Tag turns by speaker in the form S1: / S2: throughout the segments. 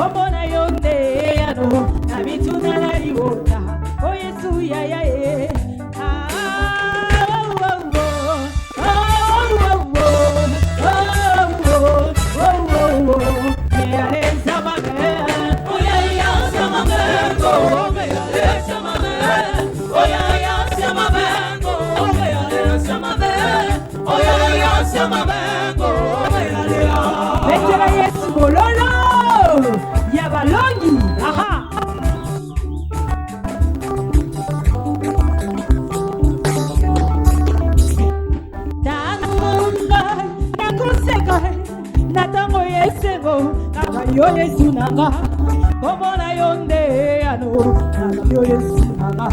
S1: Omona yonde yano na bituna na liwota. Oh Yesu ya ya ye. Betela Yesu bololo ya balongi. Aha. Tanunga nakoseka natango yesego kaka yo Yesu nanga. Komona yonde ano kaka yo Yesu nanga.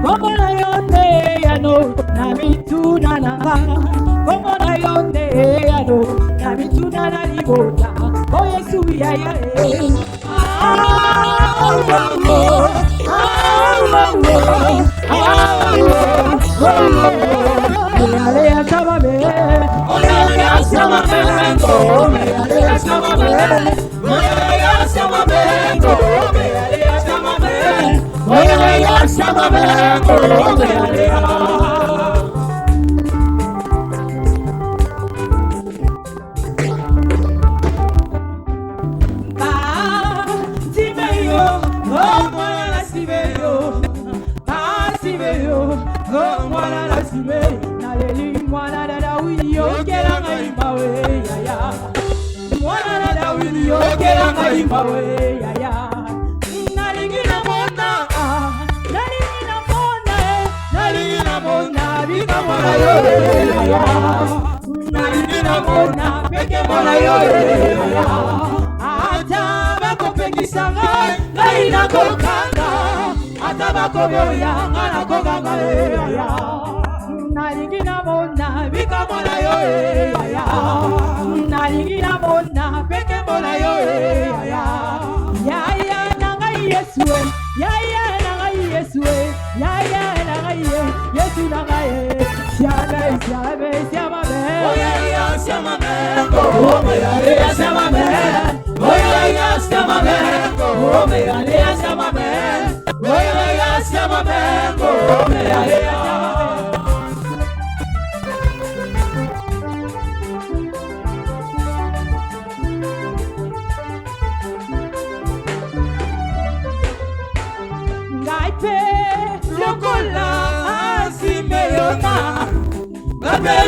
S1: Komona yonde ano na mituna nanga. Komona yonde ano na mituna na libota. Oh Yesu ya ya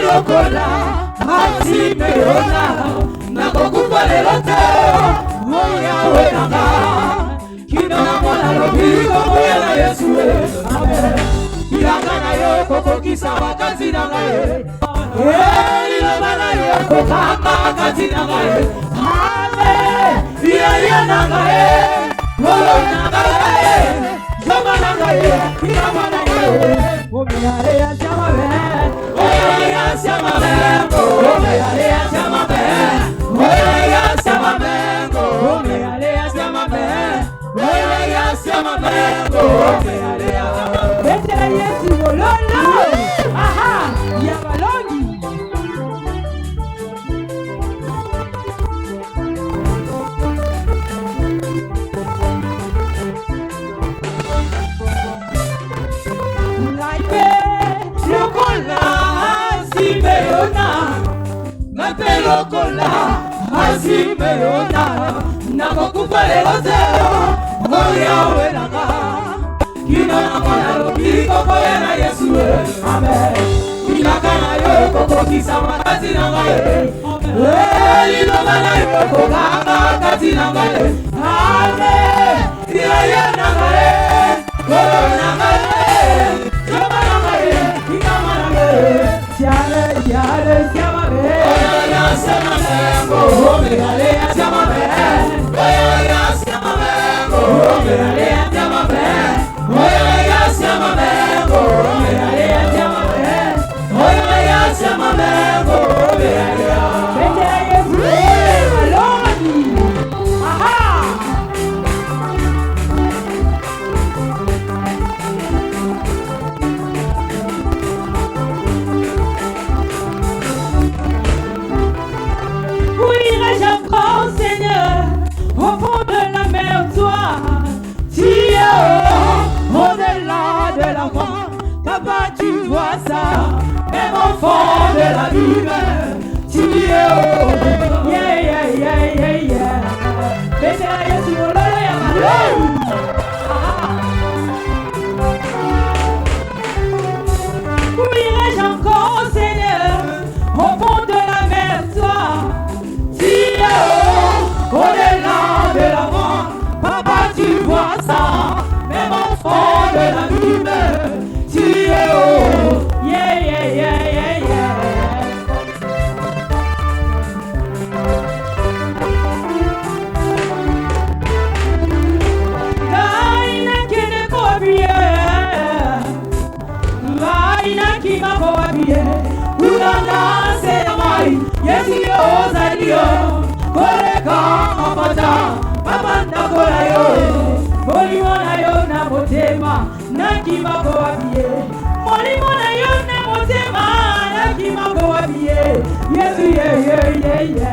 S1: Lokola asimeona nakokufa lelo te moya wenanga kino na mwana lobiko moya na Yesu amen ilanga na yo kokokisa makazi na ngaye liloba na yo kokamba makazi na ngaye amen iya na ngaye molo na ngaye zoma na ngaye kina mwana ye ominare ya chama Betela Yesu bololo. Aha, ya balongi. Lokola asimeona nakokufa lelo te moya wenanga kino na mwana lobiko koya na Yesu amen ilaka na yo kokokisa makazi na ngaye liloba na yo kokanga makazi na ngaye amen iya na ngaye kolo na ngaye joma na ngaye ikama na ngaye yale Seigneur, au fond de enfant de la Bible, tu es oh, yeah, yeah, yeah, yeah, yeah. Betela Yesu mololo ya malou. Où irai-je encore, Seigneur, au fond de la mer, toi, tu es oh, au-delà de la mort. Papa, tu vois ça, même enfant de la Bible, tu es oh, yeah, yeah, yeah, yeah, yeah. Gaina kene kobie, gaina kima kobie, udana se mai, yesi yo zalio, koreka mapata, mapanda kola yo, molimona yo na motema, na kima kobie, molimona yo na motema, na kima kobie, yesu ye ye ye ye.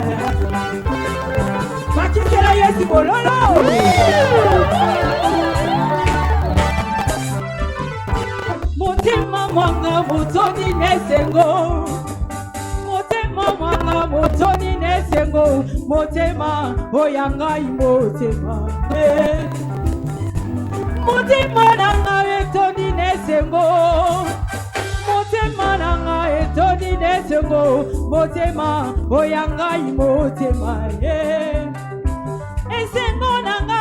S1: Makikela yesu bololo. Motema mwanga motoni nesengo, motema mwanga motoni nesengo, motema oyangai motema, motema nanga etoni nesengo, motema nanga etoni nesengo, motema oyangai motema, esengo nanga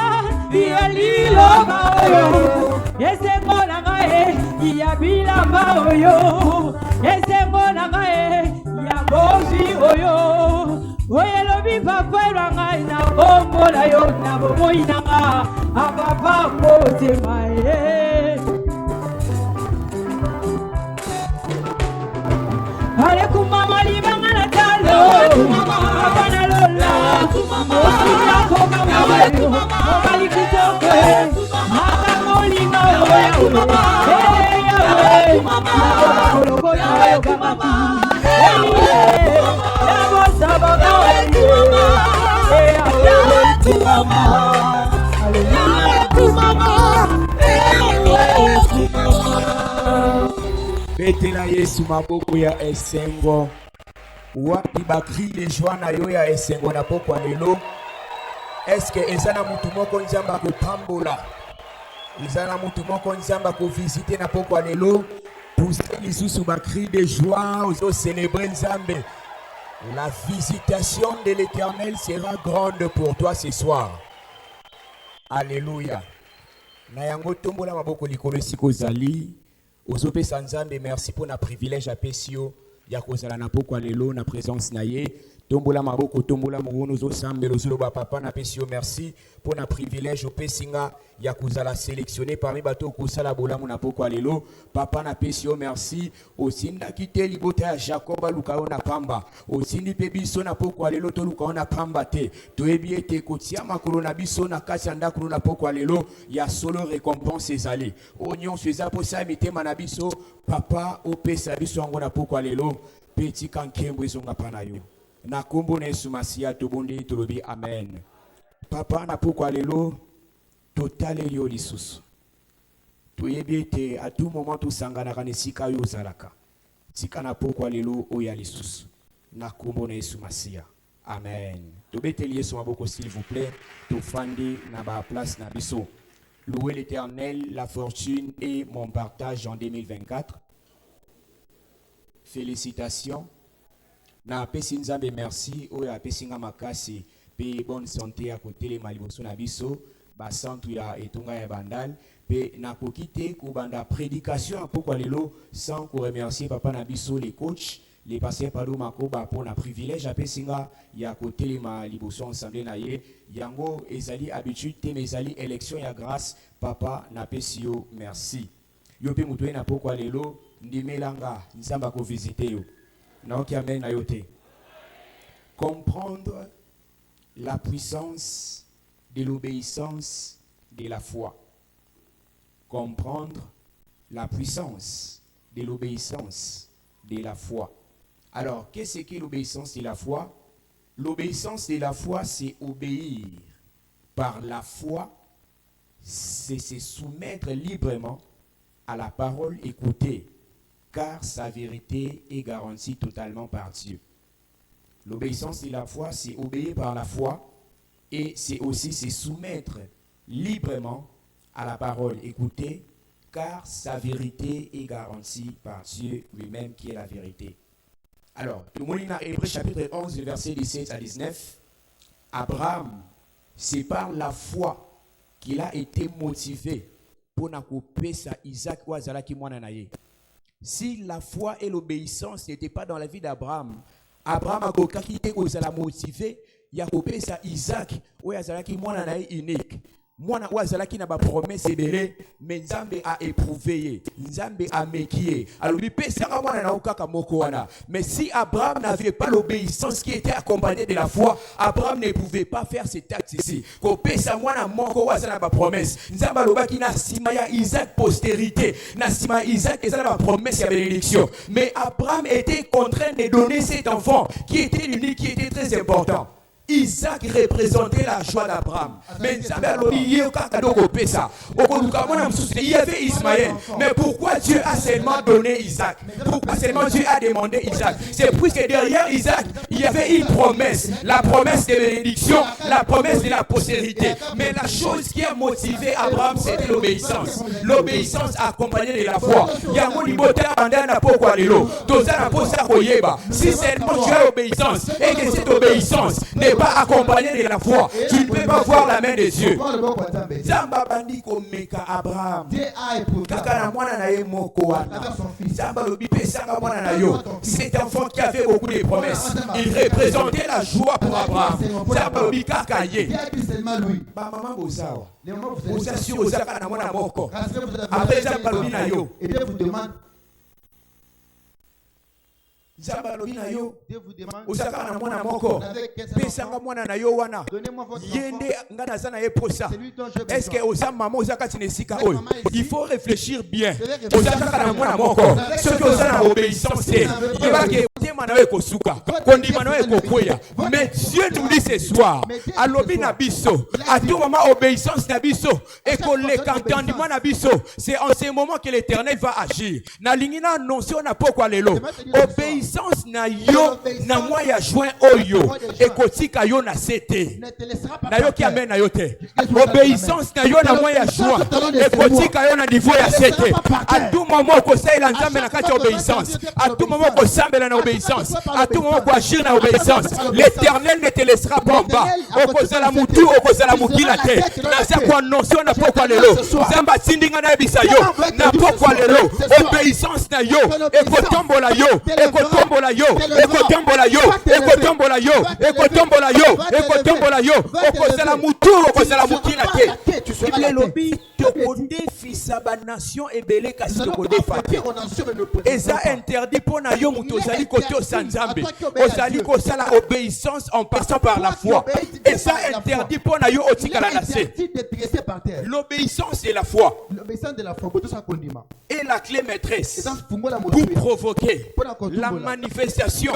S1: yaliloba oyo, esengo nanga yabilamba oyo, esengo nanga yabozi oyo, oyelobi papa elwanga na kombola yo na bomoi nanga apapa motema ale kumama libanga na talo papa na lola osina koka mwayo mokali kitoko akakolina oyo yawe nakoloko nayo kama
S2: Betela Yesu maboko ya esengo. Wapi bakri de joie na yo ya esengo na pokwa lelo. Est-ce que ezana mutu moko nzamba ko pambola? Ezana mutu moko nzamba ko visiter na pokwa lelo. Pousser lisusu bakri de joie aux célébrer nzambe. La visitation de l'Éternel sera grande pour toi ce soir. Alléluia. Na yango tombola maboko likolo siko zali. Ozope sanzambe, merci pour na privilège à Pesio. Ya kozala na pokwa lelo na présence na ye. Tombola maboko, tombola mugono zo sambe lozolo ba papa na Pesio, merci pour na privilège au Pesinga. Ya kozala sélectionné parmi bato kozala bolamu na pokwa lelo. Papa na Pesio, merci. Osinda kite libota ya Jacob lukao na pamba. Osindi pe biso na pokwa lelo to lukao na pamba te. Toyebi ete kotia makolo na biso na kati ya ndako na pokwa lelo ya solo récompense ezali. Onyon sweza posa mitema na biso papa opesa biso ngo na pokwa lelo petit kankembo ezonga pana yo. Na kombo na Yesu Masia tobondi tolobi amen. Papa na pokwa lelo totale yo lisusu. Toyebi ete à tout moment tout sangana kanisika yo zalaka. Tika na pokwa lelo oya lisusu. Na kombo na Yesu Masia. Amen. Tobeteli Yesu maboko s'il vous plaît. Tofandi na ba place na biso. Louer l'Éternel, la fortune et mon partage en 2024. Félicitations. Na pesi nzambe merci oya pesi nga makasi pe bonne santé à côté les maliboso na biso ba centre ya etonga ya bandal pe na kokite ko banda prédication pourquoi lelo sans ko remercier papa na biso les coachs les pasteurs pado makoba pour na privilège à pesi nga ya côté les maliboso ensemble na ye yango ezali habitude te mais ezali élection ya grâce papa na pesi yo merci yo pe mutu na pourquoi lelo ndimelanga nzamba ko visiter yo. Amen. Comprendre la puissance de l'obéissance de la foi. Comprendre la puissance de l'obéissance de la foi. Alors, qu'est-ce que l'obéissance de la foi? L'obéissance de la foi, c'est obéir par la foi, c'est se soumettre librement à la parole écoutée car sa vérité est garantie totalement par Dieu. L'obéissance de la foi, c'est obéir par la foi et c'est aussi se soumettre librement à la parole. Écoutez, car sa vérité est garantie par Dieu lui-même qui est la vérité. Alors, tout le monde dans Hébreux chapitre 11, versets 17 à 19, Abraham, c'est par la foi qu'il a été motivé pour n'accomplir sa Isaac ou Azalaki Mwananaye. Si la foi et l'obéissance n'étaient pas dans la vie d'Abraham, Abraham a quitté aux ala motivé, il a coupé sa Isaac ou Azalaki Mwananaye unique. Mwana wazalaki na ba promesse ebele mais Nzambe a éprouvé, Nzambe a mékié. Alors lui pesaka mwana na okaka moko wana. Mais si Abraham n'avait pas l'obéissance qui était accompagnée de la foi, Abraham ne pouvait pas faire cet acte ici. Ko pesa mwana moko wazala ba promesse. Nzambe alobaki na sima ya Isaac postérité, na sima Isaac ezala ba promesse ya bénédiction. Mais Abraham était contraint de donner cet enfant qui était l'unique, qui était très important. Isaac représentait la joie d'Abraham. Mais il y avait Ismaël. Mais pourquoi Dieu a seulement donné Isaac? Pourquoi seulement Dieu a demandé Isaac? C'est puisque derrière Isaac, il y avait une promesse. La promesse de bénédiction, la promesse de la postérité. Mais la chose qui a motivé Abraham, c'était l'obéissance. L'obéissance accompagnée de la foi. Si seulement tu as l'obéissance et que cette obéissance n'est pas accompagné de la foi, tu ne peux pas voir la main de Dieu. Zamba bandi komeka Abraham. Kaka na mwana na ye moko wana. Zamba lobi pesanga mwana na yo. Cet enfant qui avait beaucoup de promesses, il représentait la joie pour Abraham. Zamba lobi kaka ye. Ba maman bozawa. Boza sur ozaka na mwana moko. Après zamba lobi na yo. Et Dieu vous demande Dieu vous demande Osaka na mwana moko pesanga mwana na yo wana yende ngana zana yeposa. Est-ce que osama maman osaka tinesika oyo? Il faut réfléchir bien. Osaka na mwana moko ce que osana obéissance c'est yebake tema na ekosuka kondima na ekokoya. Mais Dieu nous dit ce soir alobi na biso à tout moment obéissance na biso et que le entendement na biso, c'est en ce moment que l'Éternel va agir. Na lingina annoncer on a pourquoi lelo obéissance na yo na moi ya joint oyo ekotika yo na sete na yo ki amène na yo te. Obéissance na yo na moi ya joint ekotika yo na niveau ya sete. À tout moment ko saila nzambe na kati obéissance, à tout moment ko sambela na obéissance, à tout moment ko agir na obéissance. L'Éternel ne te laissera pas en bas. Okozala mutu okozala mukila te. Na sa ko annoncer on a pourquoi lelo nzamba tindinga na bisa yo na pourquoi lelo obéissance na yo ekotombola yo ekotombola yo ekotombola yo ekotombola yo ekotombola yo ekotombola yo okozala mutu okozala mukila te. Bible lobi tokodefisa ba nation ebele kasi tokodefa te. Eza interdit pona yo mutu ozali kote osanzambe ozali kosala obéissance en passant par la foi. Eza interdit pona yo otikala na se. L'obéissance et la foi est la clé maîtresse pour provoquer la manifestation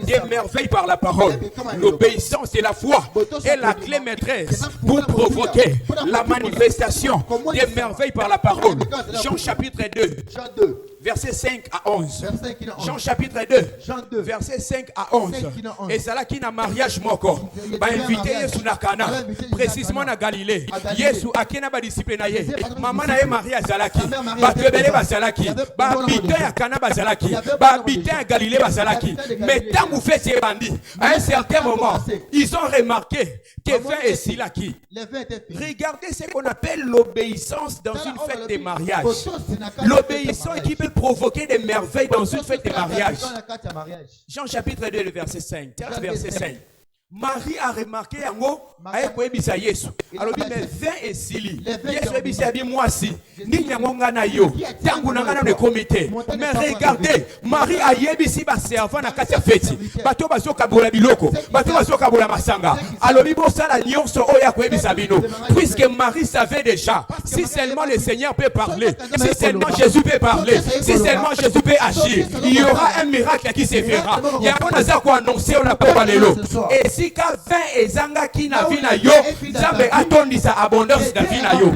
S2: des merveilles par la parole. L'obéissance et la foi est la clé maîtresse pour provoquer la manifestation des merveilles par la parole. Jean chapitre 2. Versets 5 à 11. Jean chapitre 2, versets 5 à 11. Et ça qui na mariage moko. Ba invité Yesu na Cana, précisément na Galilée. Yesu akena ba disciple na ye. Maman na ye Maria zalaki. Ba tebele ba zalaki. Ba bitin ya Cana ba zalaki. Ba bitin ya Galilée ba zalaki. Mais tant vous faites ces bandits, à un certain moment, ils ont remarqué que vin est silaki. Regardez ce qu'on appelle l'obéissance dans une fête de mariage. L'obéissance qui peut provoquer des merveilles dans une fête de mariage. Jean chapitre 2, le verset 5. Verset 5. Marie a remarqué un mot avec Webisa Yesu. Alors, mais vin et sili. Yesu Webisa a dit moi si. Ni nyangonga na yo. Tangu nangana ne comité. Mais regardez, Marie a yebisi ba servant na kati ya feti. Bato baso kabula biloko. Bato baso kabula masanga. Alors, bibo sala nyonso oya Webisa bino. Puisque Marie savait déjà, si seulement le Seigneur peut parler, si seulement Jésus peut parler, si seulement Jésus peut agir, il y aura un miracle qui se fera. Il y a un annoncer on a pas parlé. Et esika 20 ezangaki na vie na yo nzambe atondisa abondance na vie na yo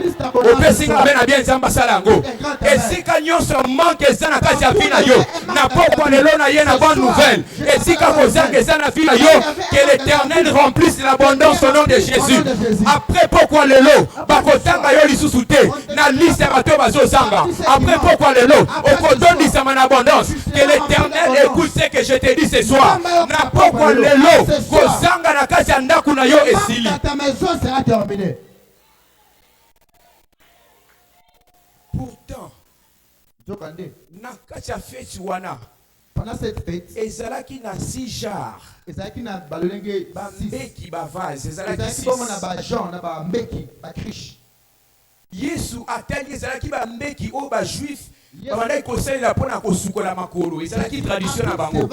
S2: opesinga mabe na bien nzambe asala yango esika nyonso manque eza na kati ya vie na yo na pokwa lelo na ye na bonne nouvelle esika kozanga eza na vie na yo que l'Éternel remplisse l'abondance au nom de Jésus après pokwa lelo bakotanga yo lisusu te na liste ya bato bazozanga après pokwa lelo okodondisama na abondance que l'Éternel écoute ce que je te dis ce soir na pokwa lelo kozanga na kati ya ndako na yo esili
S3: ta maison sera terminée.
S2: pourtant na kati ya feti wana
S3: pendant cette fête
S2: ezalaki na 6 jars
S3: ezalaki na balolenge
S2: bambeki bavase ezalaki 6
S3: na ba Jean na ba mbeki ba krish
S2: Yesu atali ezalaki bambeki o ba juif babandaki kosalela mpona kosukola makolo ezalaki tradition na bango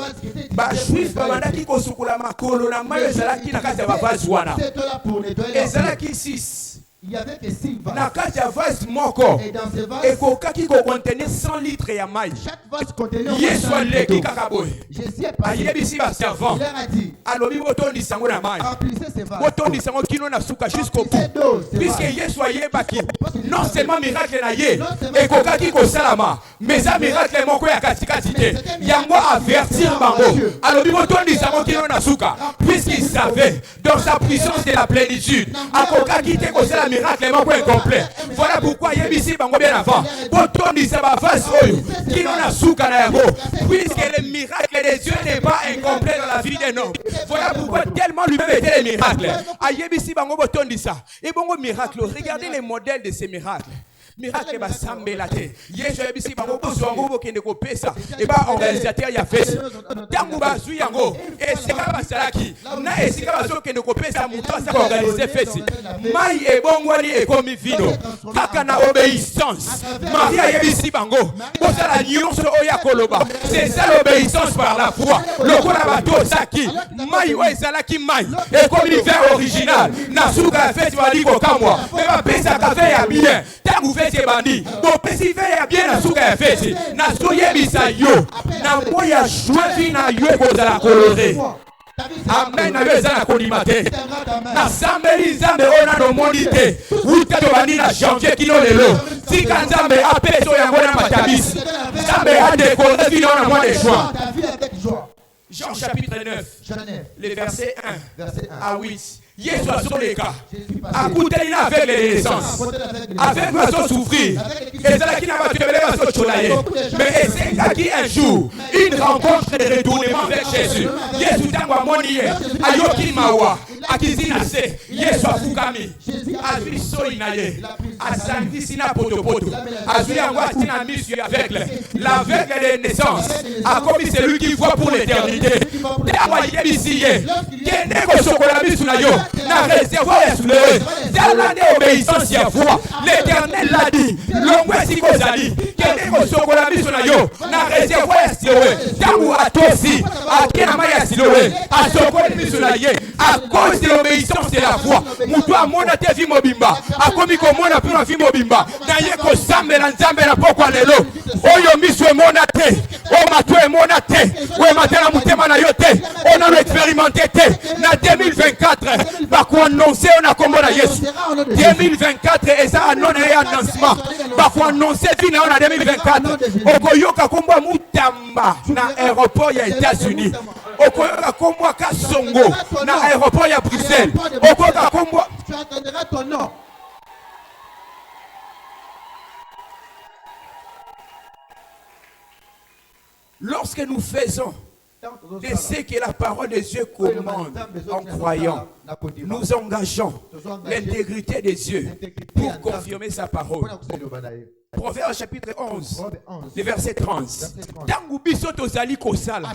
S2: bajuif babandaki kosukola makolo na mayo ezalaki na kati ya bavase wana ezalaki 6
S3: il y avait que 6 vases.
S2: Na kati ya vase moko
S3: Et dans ces vases,
S2: ekokaki kocontenir 100 litres ya mai
S3: chaque vase contenait
S2: Yesu aleki kaka boye
S3: Jésus est passé.
S2: ayebisi baservant
S3: Il leur a dit,
S2: alobi botondisa yango na mai
S3: remplissez ces vases.
S2: botondisa yango kino na suka jusqu'au bout
S3: Remplissez d'eau ces
S2: puisque
S3: vases.
S2: Yesu ayebaki non seulement miracle na ye ekokaki kosalama mais eza miracle moko ya katikati te yango avertir bango alobi botondisa yango kino na suka puisqu'il savait dans sa puissance de la plénitude akokaki te kosala miracle moko incomplet voilà pourquoi yebisi bango bien avant botondisa bavase oyo kino na suka na yango puisque le miracle de Dieu n'est pas incomplet dans la vie d'un homme voilà pourquoi tellement lui-même était le miracle ayebisi bango botondisa et bongo miracle regardez les modèles de ces miracles miracle basambela te Yesu ayebisi bango bozwa yango bokende kopesa eba organisateur ya fesi ntango bazwi yango esika basalaki na esika bazokende kopesa moto asaka organise fesi mai ebongwani ekomi vino kaka na obéissance Marie ayebisi bango bozala nyonso oyo akoloba c'est ça l'obéissance par la foi lokola bato osaki mai oyo ezalaki mai ekomi vin original na suka ya fesi bali kokamwa mpe bapesaka vin ya bien ntango fesi ebandi bopesi vin ya bien na suka ya fesi nazoyebisa yo na mo ya juin vi na yo ekozala kolore amen na yo eza na kondima te nasambeli nzambe oyo nano omoni te uta tobandi na janvier kino lelo tika nzambe apesa oyo yango na matabisi nzambe adekore vino na mois de juin Jean chapitre 9 le verset 1 à 8 Yesu azoleka akuteli na aveugle de naissance aveugle azosouffrir ezalaki na bato ebele bazocola ye mais esengaki un jour une rencontre de retournement vers Jésus Yesu ntango amoni ye ayoki mawa akisi na se Yesu afukami azwi soi na ye asangisi na potopoto azwi yango ati na misu ya aveugle l'aveugle de naissance akomi celui qui voit pour l'éternité ntango ayebisi ye kende kosokola misu na yo na réservoir ya souleur tala nde obéissance ya foi l'éternel l'a dit longwe esika ozali kende kosokola miso na yo na réservoir ya siloé ntango atosi ake na mai ya siloé asokoli miso na ye à cause de l'obéissance de la foi moto amona te vi mobimba akomi komona mpe na vi mobimba na ye kosambela nzambe na pokwa lelo oyo miso emona te oyo mato emona te oyo ematela motema na yo te oyo nano expérimenté te na 2024 bakoannonce oyo na kombo na Yesu 2024 eza ano na ye annoncement bakoannonce vi na yo na 2024 okoyoka kombo ya mutamba na aéroport ya États-Unis okoyoka kombo ya Kasongo na aéroport ya Bruxelles okoyoka kombo
S3: tu entendras ton nom.
S2: lorsque nous faisons de ce que la parole de Dieu commande en croyant, nous engageons l'intégrité de Dieu pour confirmer sa parole. Proverbe chapitre 11, le verset 30. Tangu biso tozali kosala.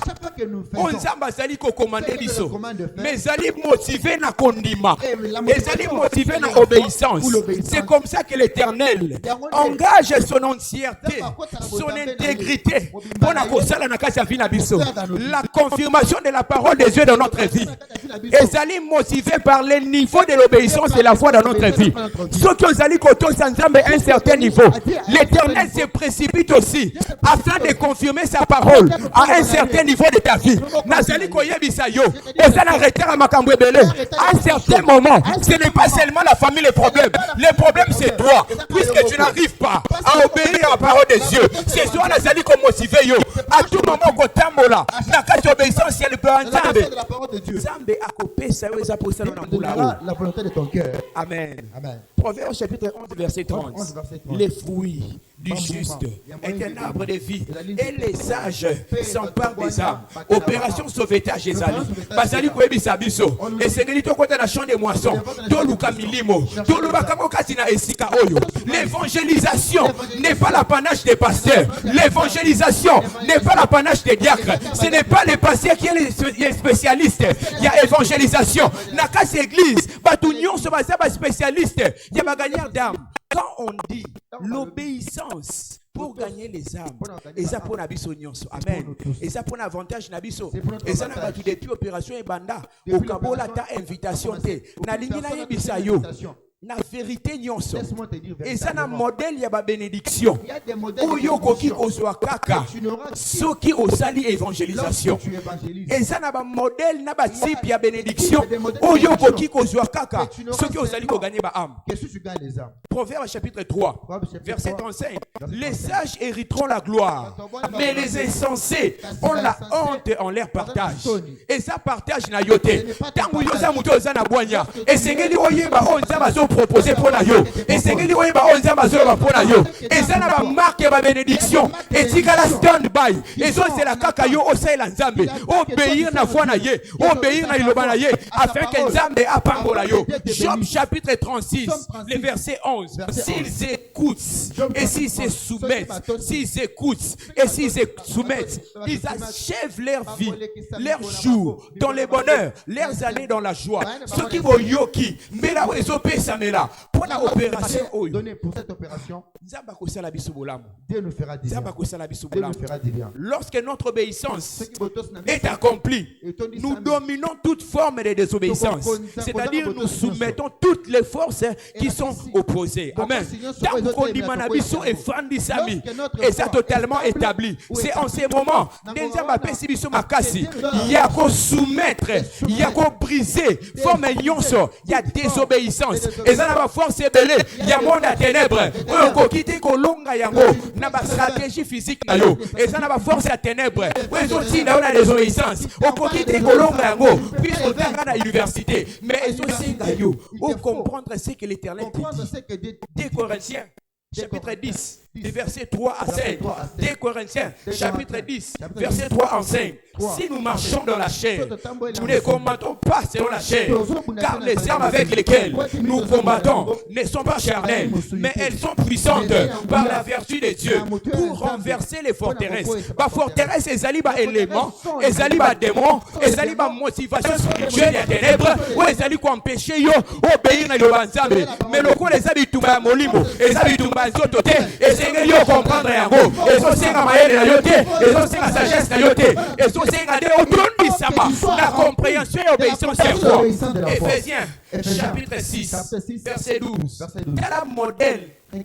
S2: Onzamba azali kokomande biso. Mais zali motivé na kondima. Et zali motivé na obéissance. C'est comme ça que l'Éternel engage son entièreté, son intégrité pour na kosala na kati ya vie na biso. La confirmation de la parole de Dieu dans notre vie. Et zali motivé par le niveau de l'obéissance et la foi dans notre vie. Ceux qui ozali koto sanzambe un certain niveau. l'Éternel se précipite aussi afin de confirmer sa parole à un certain niveau de ta vie. Nazali koyebisa yo, ozana retard à makambo ebele. À un certain moment, ce n'est pas seulement la famille le problème. Le problème c'est toi, puisque tu n'arrives pas à obéir à la parole de Dieu. C'est toi nazali ko motiver yo. À tout moment kotambola, na kati obéissance ya le
S3: parole de Dieu.
S2: Nzambe akopesa yo eza posana na mbula.
S3: La volonté de ton cœur.
S2: Amen.
S3: Amen.
S2: Proverbe chapitre 11 verset 30. Les fruits du juste est un arbre de vie et les sages s'emparent des âmes. Opération sauvetage ezali. Bazali koyebisa biso. Esengeli tokota na champ de moisson. Toluka milimo. Toluka kati na esika oyo. L'évangélisation n'est pas l'apanage des pasteurs. L'évangélisation n'est pas l'apanage des diacres. Ce n'est pas le pasteur qui est le spécialiste. Il y a évangélisation. Nakas église, batunion se basa ba spécialiste. Il y a ba gagnant d'âme. Quand on dit l'obéissance pour gagner les âmes, et ça pour nabiso nyonso. Amen. Et ça pour l'avantage nabiso. Et ça n'a pas tout depuis opération et banda. Au kabola ta invitation te. Na lingi na yebisa yo. Na vérité nyonso. Et ça na modèle ya ba bénédiction. Oyo koki kozwa kaka. Soki osali évangélisation. Et ça na ba modèle na ba type ya bénédiction. Oyo koki kozwa kaka. Soki osali ko gagner ba âme. Proverbe chapitre 3 verset 35. Les sages hériteront la gloire, mais les insensés ont la honte en leur partage. Et ça partage na yote. Tangu yo za muto za na boanya. Et sengeli oyeba onza bazo proposer pour la yo. Et sengeli oyeba onza bazo ba pour la yo. Et ça na ba marque ba bénédiction. Et tika la stand by. Et ça c'est la kaka yo osai la nzambe. Obéir na foi na ye. Obéir na iloba na ye afin que nzambe apambola yo. Job chapitre 36, le verset 11. S'ils écoutent et s'ils se soumettent, s'ils écoutent et s'ils se soumettent, ils achèvent leur vie, leurs jours dans le bonheur, leurs années dans la joie. Ce qui vont yoki, mais là où ils opèrent ça, mais là pour la opération,
S3: donné pour cette opération,
S2: Dieu nous fera du
S3: bien.
S2: Lorsque notre obéissance est accomplie, nous dominons toute forme de désobéissance. C'est-à-dire nous soumettons toutes les forces qui sont opposées. Amen. Et ça totalement établi. C'est en ces moments, il y a qu'à soumettre, il y a qu'à briser, forme nyonso, il y a désobéissance. Et ça n'a pas force belé, il y a monde à ténèbres. On peut quitter kolonga yango, n'a pas stratégie physique na yo. Et ça n'a pas force à ténèbres. Ouais aussi là on a désobéissance. On peut quitter kolonga yango, puis on va à l'université. Mais aussi gayo, on comprendre ce que l'Éternel dit. 2 Corinthiens chapitre 10, verset 3 à 5. 2 Corinthiens, chapitre 10, verset 3 à 5. Si nous marchons dans la chair, nous ne combattons pas selon la chair, car les armes avec lesquelles nous combattons ne sont pas charnelles, mais elles sont puissantes par la vertu de Dieu pour renverser les forteresses. La forteresse, c'est un élément, c'est un démon, c'est une motivation spirituelle des ténèbres, ou c'est un empêcher obéir à l'obéissance. Mais le coup, les habits à molimo, les habits et c'est que yo comprendre yango et so senga mayele na yote et so senga sagesse na yote et so senga de autonomie sama la compréhension et obéissance c'est quoi. Éphésiens chapitre 6 verset 12. Quel est le modèle? Il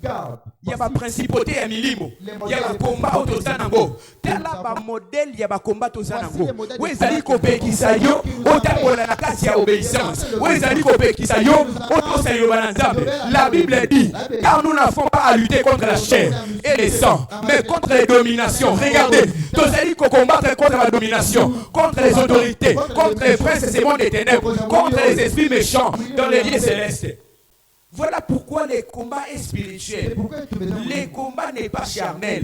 S2: y a pas principauté à milimo. Il y a pas combat au Tozanango. Tel là modèle, il y a pas combat au Tozanango. Où est allé copier qui ça yo? Autant pour la casse à obéissance. Où est allé copier qui ça yo? Autant c'est yo balanzambe. La Bible dit car nous n'avons pas à lutter contre la chair et le sang, mais contre les dominations. Regardez, tous allez combattre contre la domination, contre les autorités, contre les princes et ces mondes des ténèbres, contre les esprits méchants dans les lieux célestes. Voilà pourquoi le combat est spirituel. Le combat n'est pas charnel.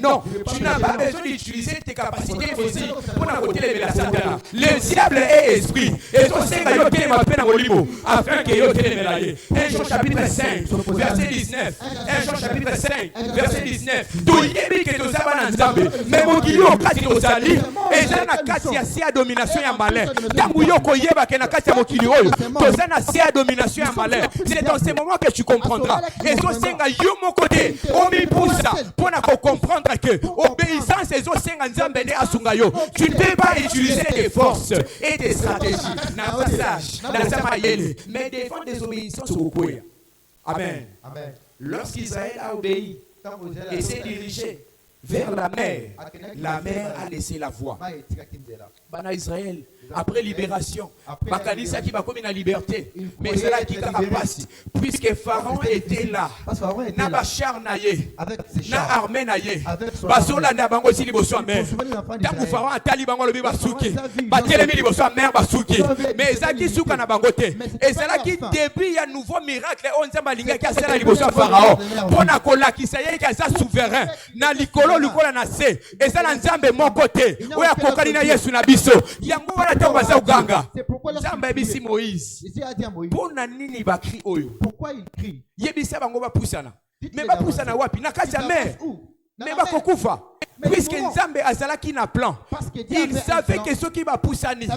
S2: Non, tu n'as pas besoin d'utiliser tes capacités physiques pour n'aboter la Satan. Le diable est esprit. Et toi, c'est afin que yo télémelaye. 1 Jean chapitre 5, verset 19. 1 Jean chapitre 5, verset 19. Toyebi que tu as nzambe. Mais mon guillot, quand tu as dit, et j'ai na kati ya domination ya malin. C'est dans ces moments que tu comprendras. Et so senga yo mon côté, on m'y pousse pour comprendre que obéissance et so senga nzambe ne asunga yo. Tu ne peux pas utiliser des forces et des stratégies. Na passage, Mais devant désobéissance au Koya. Amen.
S3: Amen.
S2: Lorsqu'Israël a obéi et s'est dirigé vers la mer a laissé la voie. Bana Israël, après libération, Bakanisa qui va comme une liberté, mais c'est là qui passe, puisque Pharaon était là, na bachar naye, na armée naye, basola na bango si liboso mer, tamu Pharaon atali bango lobi basuki, batelemi liboso mer basuki, mais ezaki suka na bangote, et c'est là qui début un nouveau miracle, on zamba linga qui a sera liboso Pharaon, pona kola qui ça y est qui a souverain, na likolo lukola na se, et ça na nzambe mon côté, oya kokali na Yesu na biso, yango wana tango baza uganga. Nzambe ebisi Moïse. Pona nini ba cri oyo?
S3: Pourquoi il crie?
S2: Yebisa bango ba pusana. Mais ba pusana wapi? Na kati ya mer. Mais ba kokufa. Puisque Nzambe azalaki na plan. Il savait que ceux qui va poussani.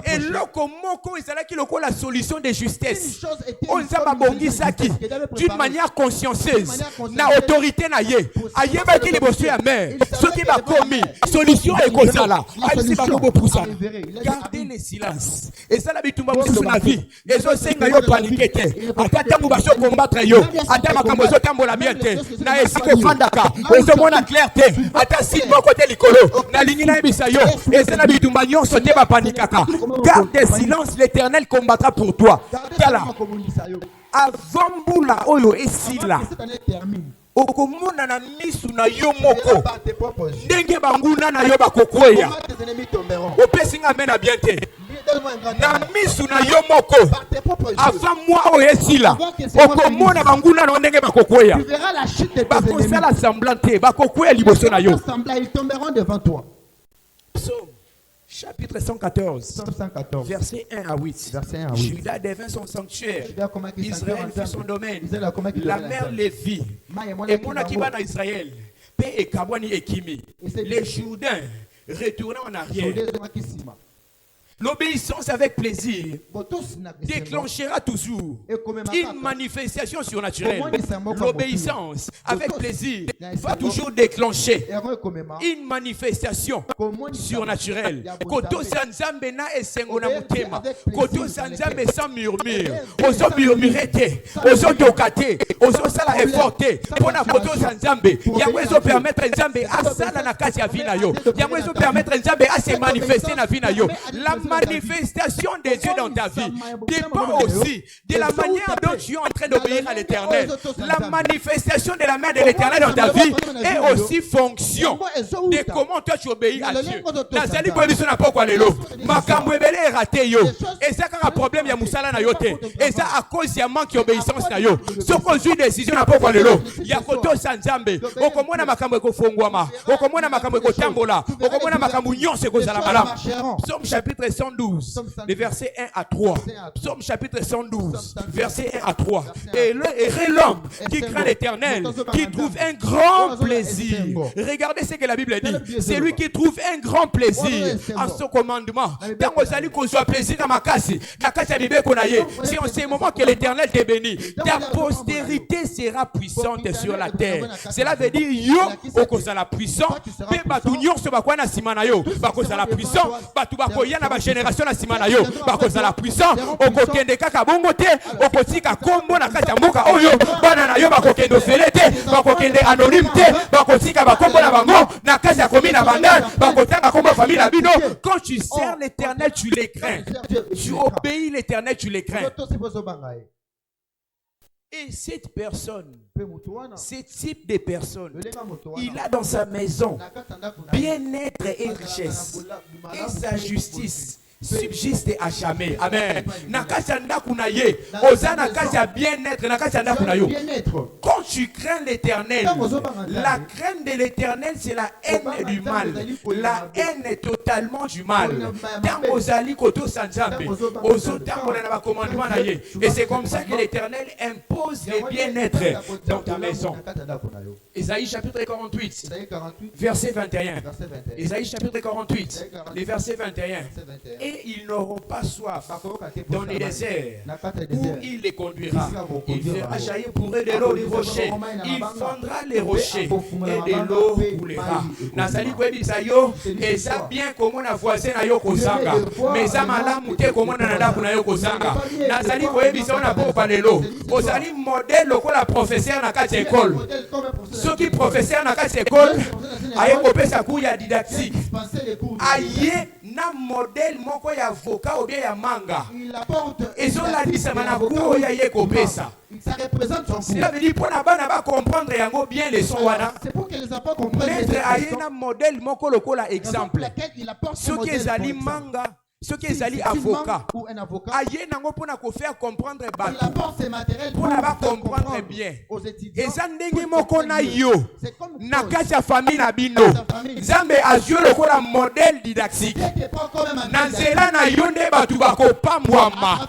S2: Et lokomoko ezalaki loko la solution de justesse. On Nzamba bongisaki d'une manière consciencieuse. Na autorité na ye. Ayeba ki liboso ya mer. Ceux qui va commis solution ekozala. Ayisi ba ko poussana. Gardez le silence. Et ça la bitumba musu na vie. Ezo senga yo paniquer te. Ata tangu ba so combattre yo. Ata makambo zo tambola miete. Na esiko fandaka. Ezo mona clarté. Ata si mon côté likolo na lingina ebisa yo ezana bitumba nyonso te ba panikaka. Garde silence, l'Éternel combattra pour toi. Tala avant mbula oyo esila okomona na misu na yo moko ndenge banguna na yo bakokweya opesinga mena bien te na misu na yo moko avant moi oyo esila okomona banguna na ndenge bakokweya bakosala semblant te bakokweya liboso na yo.
S3: Ils tomberont devant toi.
S2: Psaume chapitre 114,
S3: Psaume 114.
S2: verset 1 à 8. Juda devint son sanctuaire, Israël fut son domaine, la mer les vit, et mon akiba na Israël, paix et kabwani et kimi. Les Jourdains retournant en arrière. L'obéissance avec plaisir déclenchera toujours une manifestation surnaturelle. L'obéissance avec plaisir va toujours déclencher une manifestation surnaturelle. Koto sanzambe na esengo na mutema. Koto sanzambe sans murmure. Ozo murmurete, ozo tokate, ozo sala efforte. Pona koto sanzambe. Yango ezo permettre nzambe asala na kati ya vina yo. Yango ezo permettre nzambe a se manifester na vina yo. La manifestation de Dieu dans ta vie dépend aussi de la manière dont tu es en train d'obéir à l'Éternel. La manifestation de la main de l'Éternel dans ta vie est aussi fonction de comment toi tu obéis à Dieu. Nazali ko biso na poko lelo makambo ebele raté yo et ça quand un problème ya musala na yo te et ça à cause ya manque d'obéissance na yo soko zui décision na poko lelo ya koto sanzambe okomona makambo ekofongwama okomona makambo ekotambola okomona makambo nyonso ekozala malamu. Psaume chapitre 112 les versets 1 à 3. Psaume chapitre 112 verset 1 à 3. Et l'homme qui craint l'Éternel, qui trouve un grand plaisir. Regardez ce que la Bible dit. C'est lui qui trouve un grand plaisir en son commandement. Tant que ça lui cause plaisir dans ma casse, c'est en ce moment que l'Éternel te bénit. Ta postérité sera puissante sur la terre. Cela veut dire yo okoza la puissance. Pe batu nyonso bakwana simana yo. Bakoza la puissance. Batu bakoya na ba génération na simana yo. Bakoza la puissance. Okokende kaka bongo te. Okotika kombo na kati ya mboka oyo. Bana na yo bakokende ofele te. Bakokende anonyme te. Bakotika bakombo na bango. Na kati ya komi na bandal. Bakotanga kombo famille na bino. Quand tu sers l'Éternel, tu les crains. Tu obéis l'Éternel, tu les crains. Et cette personne, ce type de personne, il a dans sa maison bien-être et richesse et sa justice subsiste à jamais. Amen. Quand tu crains l'Éternel, la crainte de l'Éternel, c'est la haine du mal. La haine est totalement du mal. Et c'est comme ça que l'Éternel impose le bien-être dans ta maison. Isaïe chapitre 48, verset 21. Isaïe chapitre 48, les versets 21. Et ils n'auront pas soif dans les déserts où il les conduira. Il fera jaillir pour eux de l'eau rochers. Il fondra les rochers et de l'eau coulera. Nazali koyebisa yo, eza bien comment na voisin na yo kozanga. Mais eza malamu te comment na ndako na yo kozanga. Nazali koyebisa on a beau palelo. Ozali modèle lokola professeur na kati école. Ceux qui professeur na kati école, aye kopesa cours ya didactique. Aye na modèle moko ya avocat ou bien ya manga. Et so la disama na cours ya ye kopesa.
S3: Ça représente son
S2: cela veut dire pour la bana va comprendre yango bien les sons wana.
S3: C'est pour que les enfants comprennent.
S2: Maître aye na modèle moko lokola exemple.
S3: Ceux
S2: qui ezali manga, ceux qui ezali avocat. Aye nango pona ko faire comprendre bato.
S3: Il apporte ses matériels
S2: pour la comprendre bien. Eza ndenge moko na yo. Na kati ya famille na bino. Nzambe azwi lokola modèle didactique. Na nzela na yo nde bato bakopambwama.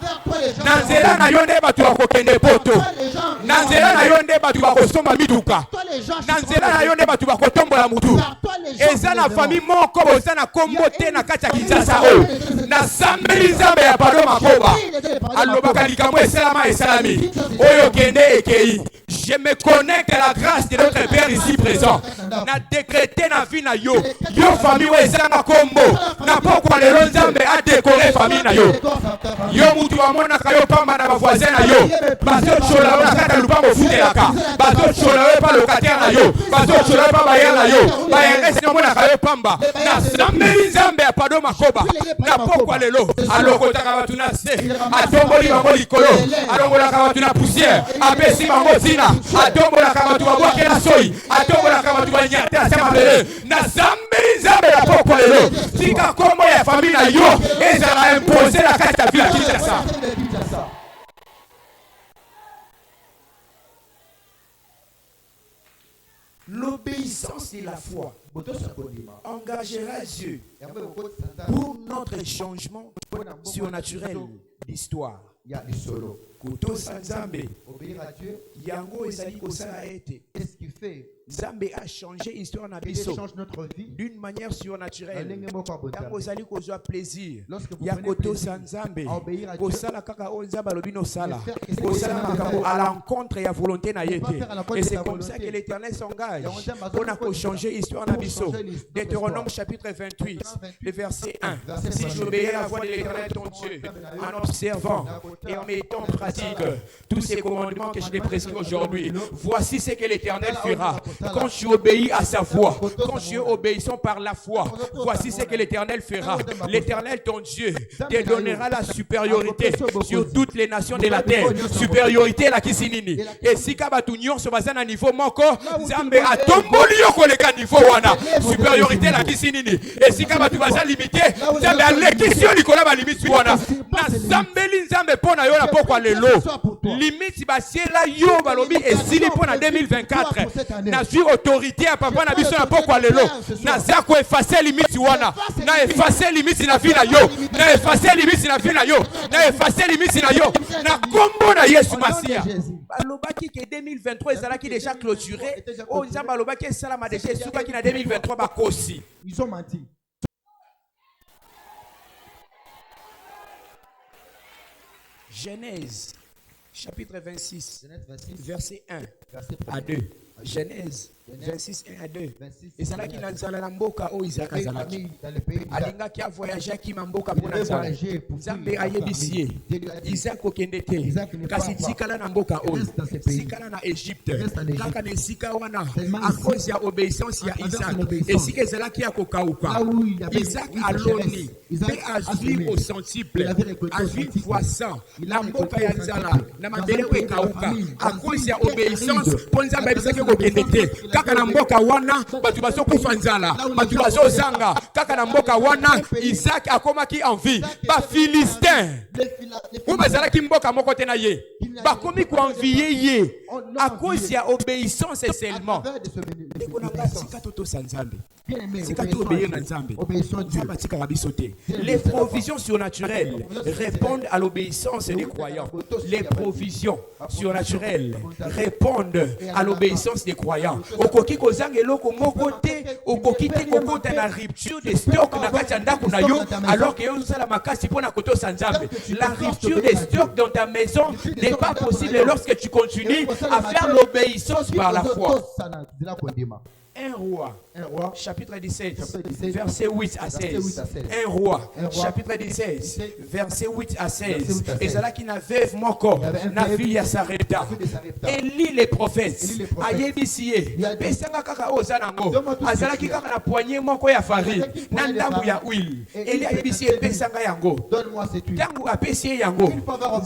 S2: Na nzela na yo nde bato bakokende poto. Na nzela na yo nde bato bakosomba mituka. Na nzela na yo nde bato bakotombola mutu. Eza na famille moko boza na kombo te na kati ya Kinshasa oyo. Na sambeli nzambe ya pado makoba. Alobaka likambo esalama esalami. Oyo kende ekei. Je me connecte à la grâce de notre Père ici présent. Na décrété na vie na yo. Yo famille wa ezanga kombo. Na pokwa lelo nzambe a décorer famille na yo. Yo mutu wa mona kayo pamba na voisin na yo. Bazo chola wa kata lupango futelaka. Bazo chola wa pa locataire na yo. Bazo chola wa pa bayer na yo. Bayer esi mona kayo pamba. Na sambeli nzambe ya pado makoba. Na pokwa lelo. Alokotaka batu na se. Atomboli bango likolo. Alongolaka batu na poussière. Apesi bango zina. Atombola kama tu waboke na soi. Atombola kama tu wanyate asema bele. Na zambeli nzambe ya pokwa lelo. Tika kombo ya famille na yo. Ezala imposer la kata vila Kinshasa. L'obéissance et la foi engagera Dieu pour notre changement surnaturel d'histoire. Kuto Sanzambe,
S3: obéir à Dieu,
S2: yango ezali kosala ete.
S3: Qu'est-ce qu'il fait?
S2: Nzambe a changé l'histoire na
S3: Il
S2: biso
S3: change notre vie
S2: d'une manière surnaturelle.
S3: Tango
S2: ozali kozwa plaisir.
S3: Lorsque
S2: Ya koto Sanzambe,
S3: obéir à Dieu,
S2: kosala kaka o Nzambe alobi no sala. Kosala makambo à l'encontre ya volonté na yete. Et c'est comme ça que l'Éternel s'engage. On a changer l'histoire na biso. Deutéronome chapitre 28, le verset 1. Si j'obéis à la voix de l'Éternel ton Dieu, en observant et en mettant en pratique tous ces commandements que je t'ai prescrits aujourd'hui, voici ce que l'Éternel fera. Quand tu obéis à sa voix, quand tu es obéissant par la foi, voici ce que l'Éternel fera. L'Éternel ton Dieu te donnera la supériorité sur toutes les nations de la terre. Supériorité la kisinini. Et si kabatu nyonso baza na niveau moko, Nzambe atomboli yo koleka niveau wana. Supériorité la kisinini. Et si kabatu baza limité, Nzambe alekisio likola ba limite wana. Na Zambeli Nzambe pona yo na pokwa lelo. Limite basiela yo balobi esili pona 2024. Na suis autorité à papa na biso na pokwa lelo. Na zako effacer limite wana. Na effacer limite na vie na yo. Na effacer limite na vie na yo. Na effacer limite na yo. Na kombo na Yesu Masia. Balobaki que 2023 ezalaki déjà clôturé. O Nzambe balobaki esalama déjà esukaki na 2023 bakosi.
S3: Ils ont menti.
S2: Genèse chapitre 26 verset 1 à 2. Genèse 26 1 à 2. Et ça là qui n'a pas la mboka o Isaac azalaki. Alingaki a voyager ki mboka pour Nzambe. Nzambe ayebisie. Isaac okendete. Kasi tikala na mboka o. Tikala na Égypte. Kaka na sika wana à cause ya obéissance ya Isaac. Et si que zalaki akokauka. Isaac aloni. Pe azwi au centuple. Azwi poisson. Na mboka ya Nzala. Na mabele ekauka. À cause ya obéissance pour Nzambe bisaki okendete. Kaka na mboka wana batu baso kufa nzala batu baso zanga kaka na mboka wana Isaac akomaki en vie ba Philistin ou bazalaki mboka moko te na ye bakomi ko envier ye à cause ya obéissance seulement les provisions surnaturelles répondent à l'obéissance des croyants. Les provisions surnaturelles répondent à l'obéissance des croyants. Okoki kozanga eloko moko te, okoki te kokota na rupture de stock na kati ya ndako na yo alors que yo sala makasi pona koto sanzambe. La rupture de stock dans ta maison n'est pas possible lorsque tu continues à faire l'obéissance par la foi. Un roi, chapitre 17, verset 8 à 16. Un roi, chapitre 17, verset 8 à 16. Et c'est là qu'il n'avait mon corps, n'a vu ya s'arrêta. Et lit les prophètes. Ayébisié, Pesanga kaka ozanango. Azala ki kaka na poignée mon ko ya farine. Nandamu ya huile. Et li ayébisié pesanga yango. Tangu apesié yango.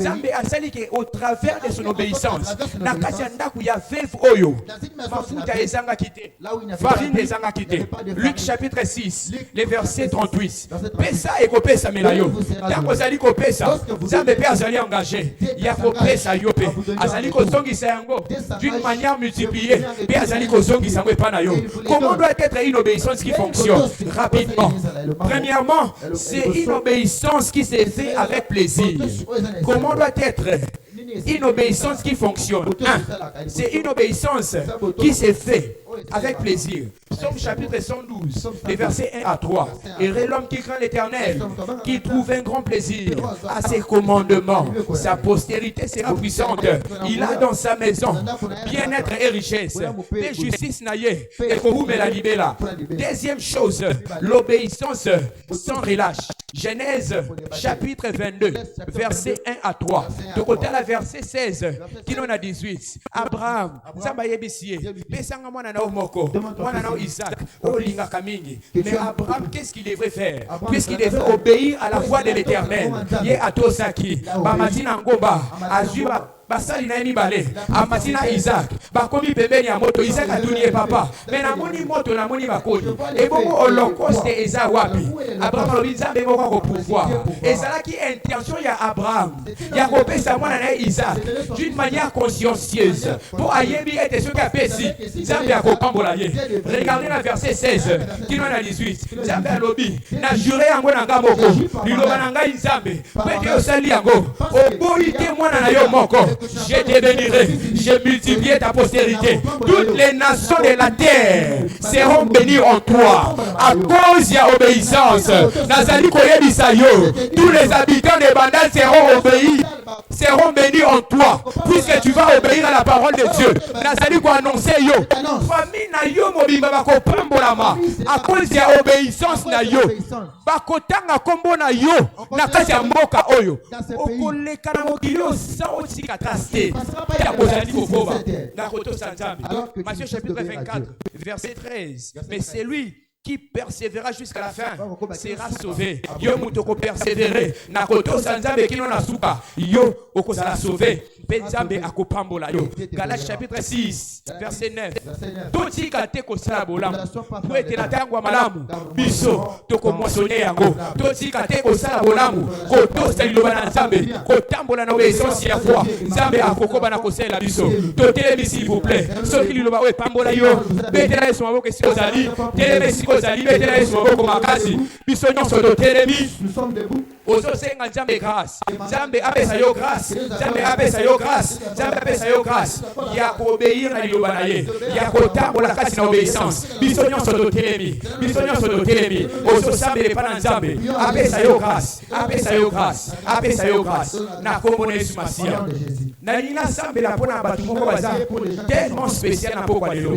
S2: Zambe asali ke au travers de son obéissance. Na kachanda ku ya veuve oyo. Mafuta ezanga kité. Farine des anga quitté. Luc chapitre 6, les versets 38. Pesa et kopesa melayo. Tango zali kopesa, zambe pe azali engagé. Ya kopesa yope. Azali kozongisa yango d'une manière multipliée. Pe azali kozongisa yango epa na yo. Comment doit être une obéissance qui fonctionne rapidement? Premièrement, c'est une obéissance qui se fait avec plaisir. Comment doit être une obéissance qui fonctionne? C'est une obéissance qui se fait avec plaisir. Psaume chapitre 112, les versets 1 à 3. Et l'homme qui craint l'Éternel, qui trouve un grand plaisir à ses commandements. Sa postérité sera puissante. Il a dans sa maison bien-être et richesse. Et justice naïe. Et pour vous, la libella. Deuxième chose, l'obéissance sans relâche. Genèse chapitre 22, versets 1 à 3. De côté la verset 16, qui en a 18. Abraham, Isaac, mais Abraham, qu'est-ce qu'il devrait faire? Puisqu'il devrait obéir à la voix de l'Éternel. Yé atosaki, Bamatina Ngoba, Azuba. Basali na mibale amatina Isaac bakomi pembeni ya moto Isaac atuni papa mais na moni moto na moni bakoni et bongo holocauste eza wapi Abraham Nzambe moko ko pouvoir ezala ki intention ya Abraham ya kopesa mwana na Isaac d'une manière consciencieuse pour ayebi ete soki apesi Nzambe akopambola ye. Regardez la verset 16 qui na 18 Nzambe alobi na juré yango na ngamoko liloba na ngai Nzambe pete osali yango oboyi te mwana na yo moko. Je te bénirai, je multiplierai ta postérité. Toutes les nations de la terre seront bénies en toi. À cause de l'obéissance, Nazali koyebisa yo. Tous les habitants des Bandal seront bénis en toi. Puisque tu vas obéir à la parole de Dieu. Nazali ko annoncer yo. Famille na yo mobimba bako pambolama. À cause de l'obéissance na yo. Bakotanga kombo na yo. Na kati ya mboka oyo. Okoleka na mokili sa otika. Matthieu chapitre 24, verset 13. Mais c'est lui qui persévérera jusqu'à la fin sera sauvé. Yo mutoko persévérer na koto sanzambe kino na suka. Yo okozala sauvé. Penzambe akopambola yo. Galates chapitre 6, verset 9. Toti kate kosala bolamu. Po ete na tango malamu. Biso toko moissonner yango. Toti kate kosala bolamu. Koto saliloba na Nzambe. Kotambola na obéissance ya foi. Nzambe akokoba na kosela biso. Totele s'il vous plaît. Soki liloba we pambola yo. Betela yeso maboko si ozali. Teleme si kozali betela yeso maboko makasi. Biso nyonso totelemi. Nous sommes debout. Ozosenga Nzambe grâce. Nzambe apesa yo grâce. Nzambe apesa yo grâce. Nzambe apesa yo grâce. Ya obéir na liloba na ye. Ya kotambola kasi na obéissance. Biso nyonso totelemi. Biso nyonso totelemi. Ozosambele pa na Nzambe. Apesa yo grâce. Apesa yo grâce. Apesa yo grâce. Na kombo na Yesu Masia. Na nina sambela pona batu moko baza tellement spécial na poko lelo.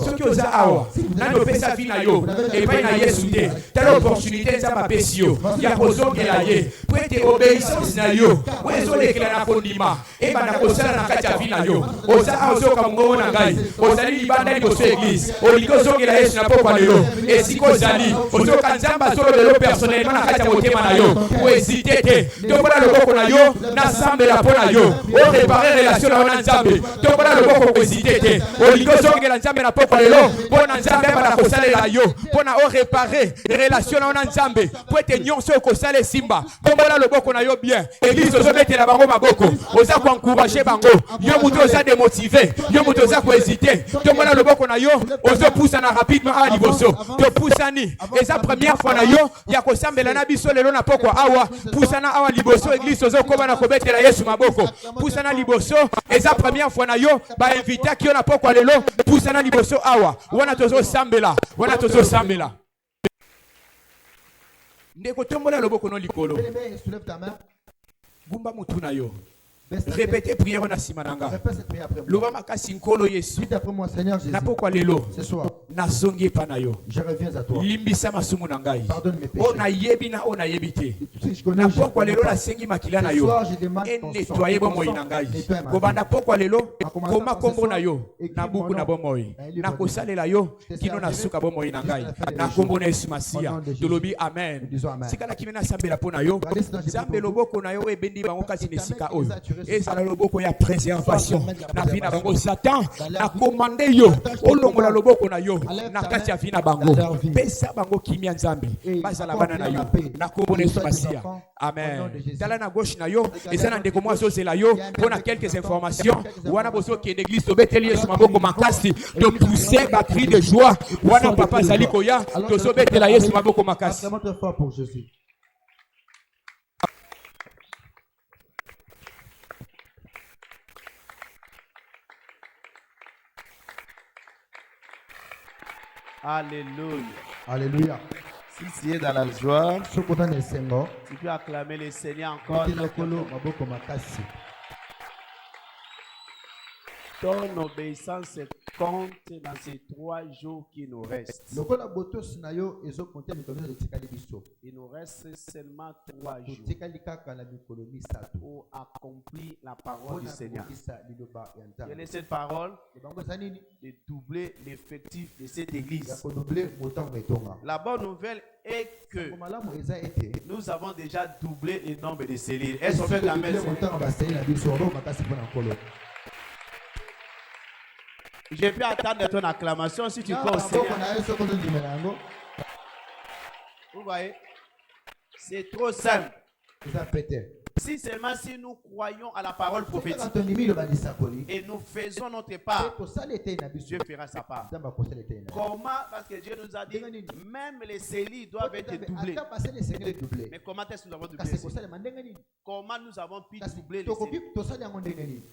S2: Soki oza awa. Na opesa vie na yo. Et pas na Yesu te. Telle opportunité Nzambe apesi yo. Ya kozongela ye. Pour être obéissance na yo. Wezo lekela na kondima. Et bana kosala na kati ya vie na yo. Oza azoka mungo na ngai. Ozali libanda liboso église. Oliko zongela Yesu na poko lelo. Et siko zali. Ozoka Nzamba solo lelo personnellement na kati ya motema na yo. Pour hésiter te. Tokola loboko na yo. Na sambela pona yo. O réparer relation na Nzambe. Tokola loboko ko hésiter te. Oliko zongela Nzambe na poko lelo. Pona Nzambe bana kosalela yo. Pona o réparer relation na Nzambe. Pour être nyonso ko sale simba. Kombola loboko na yo bien. Église ozobetela bango maboko. Oza ko encourager bango. Yo muto oza démotivé. Yo muto oza ko hésiter. Kombola loboko na yo. Ozo poussa na rapidement à liboso. To poussani. Eza première fois na yo ya ko sambela na biso lelo na poko awa. Poussana awa liboso église ozo koba na kobetela Yesu maboko. Poussana liboso. Eza première fois na yo ba inviter ki yo na poko lelo. Poussana liboso awa. Wana tozo sambela. Wana tozo sambela. Ndeko tombola loboko no likolo. Gumba mutu na yo. Répétez prière na simananga.
S3: Répète cette prière après moi.
S2: Loba makasi nkolo Yesu.
S3: Suite après moi, Seigneur Jésus.
S2: Na pokwa lelo.
S3: Ce soir,
S2: Nazongi pa na yo.
S3: je reviens à toi.
S2: Limbisa masumu na ngai.
S3: Pardonne mes péchés.
S2: Ona yebi na ona yebite.
S3: Si je connais,
S2: Na
S3: je
S2: pokwa
S3: connais
S2: lelo
S3: pas.
S2: na sengi makila na
S3: Ce
S2: yo.
S3: soir, je demande
S2: Et
S3: ton
S2: nettoyer
S3: sang.
S2: bomoi na ngai.
S3: Nettoie ma
S2: Kobanda
S3: vie.
S2: pokwa lelo
S3: A commencer
S2: koma
S3: par ce
S2: kombo
S3: soir,
S2: na yo
S3: écris
S2: na
S3: mon
S2: buku
S3: nom
S2: na bomoi.
S3: dans un livre
S2: Na
S3: de
S2: kosalela yo
S3: Je te
S2: kino na
S3: servirai
S2: suka bomoi na
S3: jusqu'à
S2: ngai.
S3: la fin des
S2: Na
S3: jours.
S2: kombo na Yesu
S3: Au
S2: Masia.
S3: nom de Jésus.
S2: Tolobi amen.
S3: Disons amen.
S2: Sikana kimena sambela pona yo.
S3: Regardez ce dont j'ai
S2: Zambe
S3: dit pour vous.
S2: loboko na yo ebendi bango kasi
S3: C'est ta
S2: nesika
S3: main qui
S2: oyo.
S3: nous a tués ce
S2: Ezala
S3: soir.
S2: loboko ya préservation.
S3: Sois ta main de la
S2: Na vina bango
S3: préservation.
S2: Satan.
S3: Dans
S2: Na
S3: leur vie.
S2: commande yo.
S3: Attache tes
S2: Olongola
S3: commandes.
S2: loboko na yo.
S3: Enlève
S2: Na
S3: ta
S2: kati ya
S3: main
S2: vina
S3: dans
S2: bango.
S3: leur vie.
S2: Pesa bango kimia nzambe.
S3: Et
S2: Bazala
S3: accorde
S2: bana na
S3: la
S2: yo.
S3: paix.
S2: Na kombo na Yesu
S3: Sois tes
S2: Masia.
S3: enfants. Au nom
S2: Amen.
S3: de Jésus.
S2: Tala na gauche na yo.
S3: Regardez
S2: Eza na
S3: à
S2: ndeko
S3: votre
S2: mwa
S3: gauche.
S2: azozela yo.
S3: Il y a un
S2: Mpona
S3: père
S2: quelques
S3: qui
S2: informations.
S3: quelques
S2: Wana
S3: informations.
S2: bozo ki l'église tobeteli Yesu maboko makasi. To pousser ba cri de joie. Wana papa zali koya. To sobetela Yesu maboko makasi.
S3: Vraiment très fort pour Jésus.
S4: Alléluia.
S3: Alléluia.
S4: Si tu es dans la joie,
S3: Je suis content de Seigneur.
S4: tu peux acclamer le Seigneur encore.
S3: Mettez lokolo maboko makasi.
S4: Ton obéissance compte dans ces 3 jours qui nous restent.
S3: Lokola botos na yo ezo compter mikolo de tikali biso.
S4: Il nous reste seulement 3 jours
S3: Tikali kaka na mikolo misato.
S4: pour accomplir la parole du Seigneur.
S3: Isa liloba ya
S4: Quelle
S3: nzambe.
S4: est cette parole?
S3: Bango zanini
S4: De doubler l'effectif de cette
S3: ya
S4: église.
S3: kodoubler motango etonga.
S4: La bonne nouvelle est que
S3: Malamu eza ete
S4: nous avons déjà doublé le nombre de cellules. Est-ce qu'on fait la maison?
S3: motango baseli na biso ro makasi pona nkolo.
S4: Je peux attendre ton acclamation si tu crois au
S3: Maboko
S4: Seigneur.
S3: na yo soko ndimela yango
S4: Vous voyez? C'est trop simple.
S3: eza pete.
S4: Si seulement si nous croyons à la parole prophétique
S3: Prophétique tondimi lo bandisakoli.
S4: et nous faisons notre
S3: Pe
S4: part,
S3: ko sala ete na biso.
S4: Dieu fera sa part.
S3: Nzamba ko sala ete na.
S4: Comment? Parce que Dieu nous a dit, même les cellules doivent être doublées.
S3: Ata baseli sengeli doublé.
S4: Mais comment est-ce que nous avons doublé
S3: Kasi
S4: ça?
S3: ko sala mandenge nini?
S4: Comment nous avons pu
S3: Kasi
S4: doubler les
S3: tokoki
S4: cellules?
S3: to sala yango ndenge nini?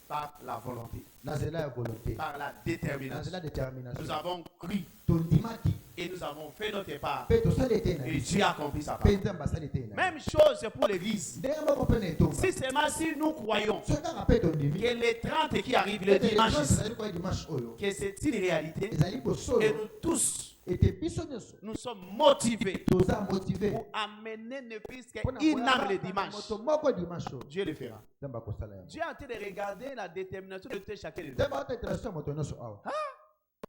S4: Par la volonté,
S3: Na zela ya volonté.
S4: par la
S3: Na
S4: détermination.
S3: zela détermination.
S4: Nous avons cru
S3: Tondimaki.
S4: et nous avons fait notre part.
S3: Pe to sala ete na
S4: Et
S3: biso.
S4: Dieu a accompli sa part.
S3: Pe nzamba sala ete na.
S4: Même chose pour l'église.
S3: Ndenge moko pe na etonga.
S4: Si seulement si nous croyons
S3: So kaka pe tondimi.
S4: que les 30 qui arrivent le dimanche,
S3: ezali kwa dimanche oyo.
S4: que c'est une réalité,
S3: Ezali
S4: et
S3: bosolo.
S4: nous tous,
S3: Ete biso nyonso.
S4: nous sommes motivés
S3: Toza motivé.
S4: pour amener ne plus
S3: Mpona
S4: qu'une
S3: koyamba
S4: âme le
S3: na
S4: dimanche.
S3: moto moko dimanche oyo.
S4: Dieu le fera.
S3: Nzamba ko sala yango.
S4: Dieu est en train de regarder la détermination de tout et chacun de nous.
S3: Nzamba ata interaction moto nyonso awa.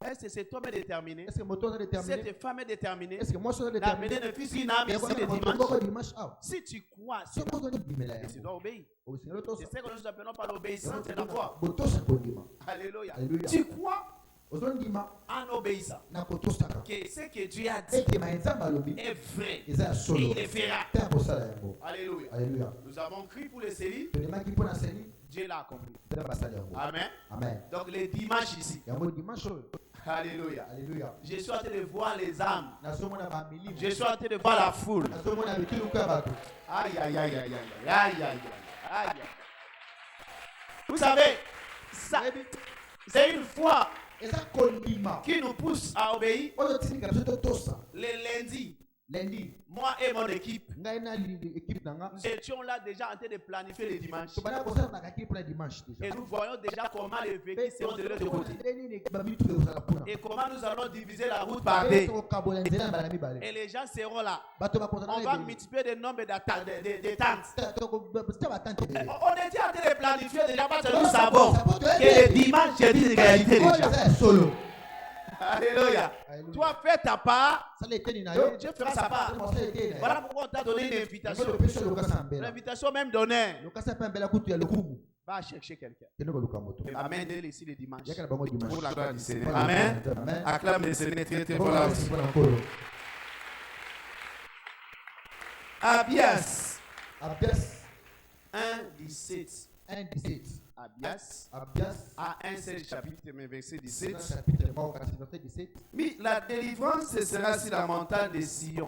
S4: Est-ce que cet homme est déterminé?
S3: Est-ce que moto na déterminé?
S4: Cette femme est déterminée
S3: Est-ce que moi je suis
S4: d'amener
S3: déterminé?
S4: ne plus qu'une âme ici le
S3: Moko
S4: dimanche?
S3: dimanche awa.
S4: Si tu crois,
S3: So moto ni bimela
S4: tu
S3: yango.
S4: dois obéir.
S3: O singelo to.
S4: C'est ce que nous appelons par l'obéissance de la foi.
S3: Botosa kondima.
S4: Alléluia.
S3: Alléluia.
S4: Tu crois
S3: Ozondima
S4: en obéissant
S3: na kotosaka.
S4: que ce que Dieu a dit
S3: Ete ma nzamba lobi.
S4: est vrai
S3: Eza ya
S4: et
S3: solo.
S4: il le fera.
S3: Ta ko sala yango.
S4: Alléluia.
S3: Alléluia.
S4: Nous avons cru pour les séries,
S3: Tolemaki mpona seli.
S4: Dieu l'a accompli.
S3: Nzamba sala yango.
S4: Amen.
S3: Amen.
S4: Donc les dimanches ici.
S3: Yango dimanche oyo.
S4: Alléluia.
S3: Alléluia.
S4: Je suis en train de voir les âmes.
S3: Nazomona ba milimo.
S4: Je suis en train de voir la foule.
S3: Nazomona bituluka ya bato.
S4: Aïe, aïe, aïe, aïe, aïe, aïe, aïe, aïe, aïe. Vous savez, ça, c'est une foi
S3: Eza kondima.
S4: qui nous pousse à obéir.
S3: Oyo tsika biso totosa.
S4: Le lundi,
S3: Lundi.
S4: moi et mon équipe,
S3: Ngai na l'équipe nanga.
S4: nous étions là déjà en train de planifier les dimanches.
S3: Tobana kosala na kaki mpona dimanche
S4: Et
S3: déjà.
S4: nous voyons déjà comment les véhicules seront de l'autre côté. Et comment nous allons diviser la route par deux. Et les gens seront là. On va multiplier le nombre de tentes. On était en train de planifier déjà parce que nous savons que le dimanche, c'est une réalité déjà. Alléluia. Toi, fais ta part. Dieu fera sa part. Voilà pourquoi on t'a donné une invitation. L'invitation même donnée. Va chercher quelqu'un. Amène-le ici le dimanche. Pour la gloire du Seigneur. Amen. Acclame le Seigneur très très fort. Abias 1:17. Abias a un seul chapitre, mais verset 17. Mais la délivrance sera sur la montagne de Sion.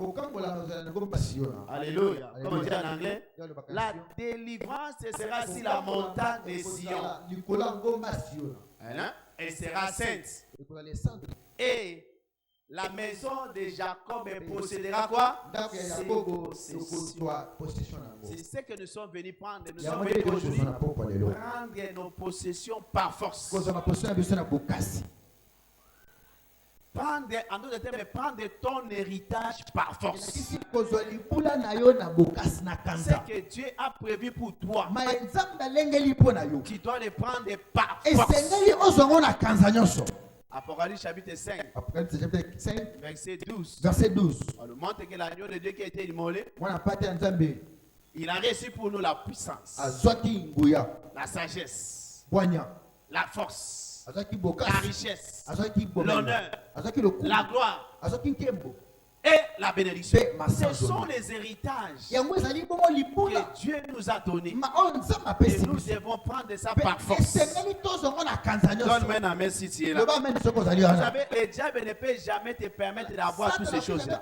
S4: Alléluia. Comme on dit en anglais, la délivrance sera sur la montagne de Sion. Elle sera sainte. Et La maison de Jacob possédera quoi? C'est ce que nous sommes venus prendre. Nous sommes venus aujourd'hui prendre nos possessions par force. Prendre ton héritage par force. Ce que Dieu a prévu pour toi, tu dois le prendre par force. Apocalypse chapitre 5, verset 12. On nous montre que l'agneau de Dieu qui a été immolé, il a reçu pour nous la puissance, la sagesse, la force, la richesse, l'honneur, la gloire et la bénédiction. Ce sont les héritages que Dieu nous a donnés. Et nous devons prendre ça par force. Donne-moi un amen si tu es là. Vous savez, le diable ne peut jamais te permettre d'avoir toutes ces choses-là.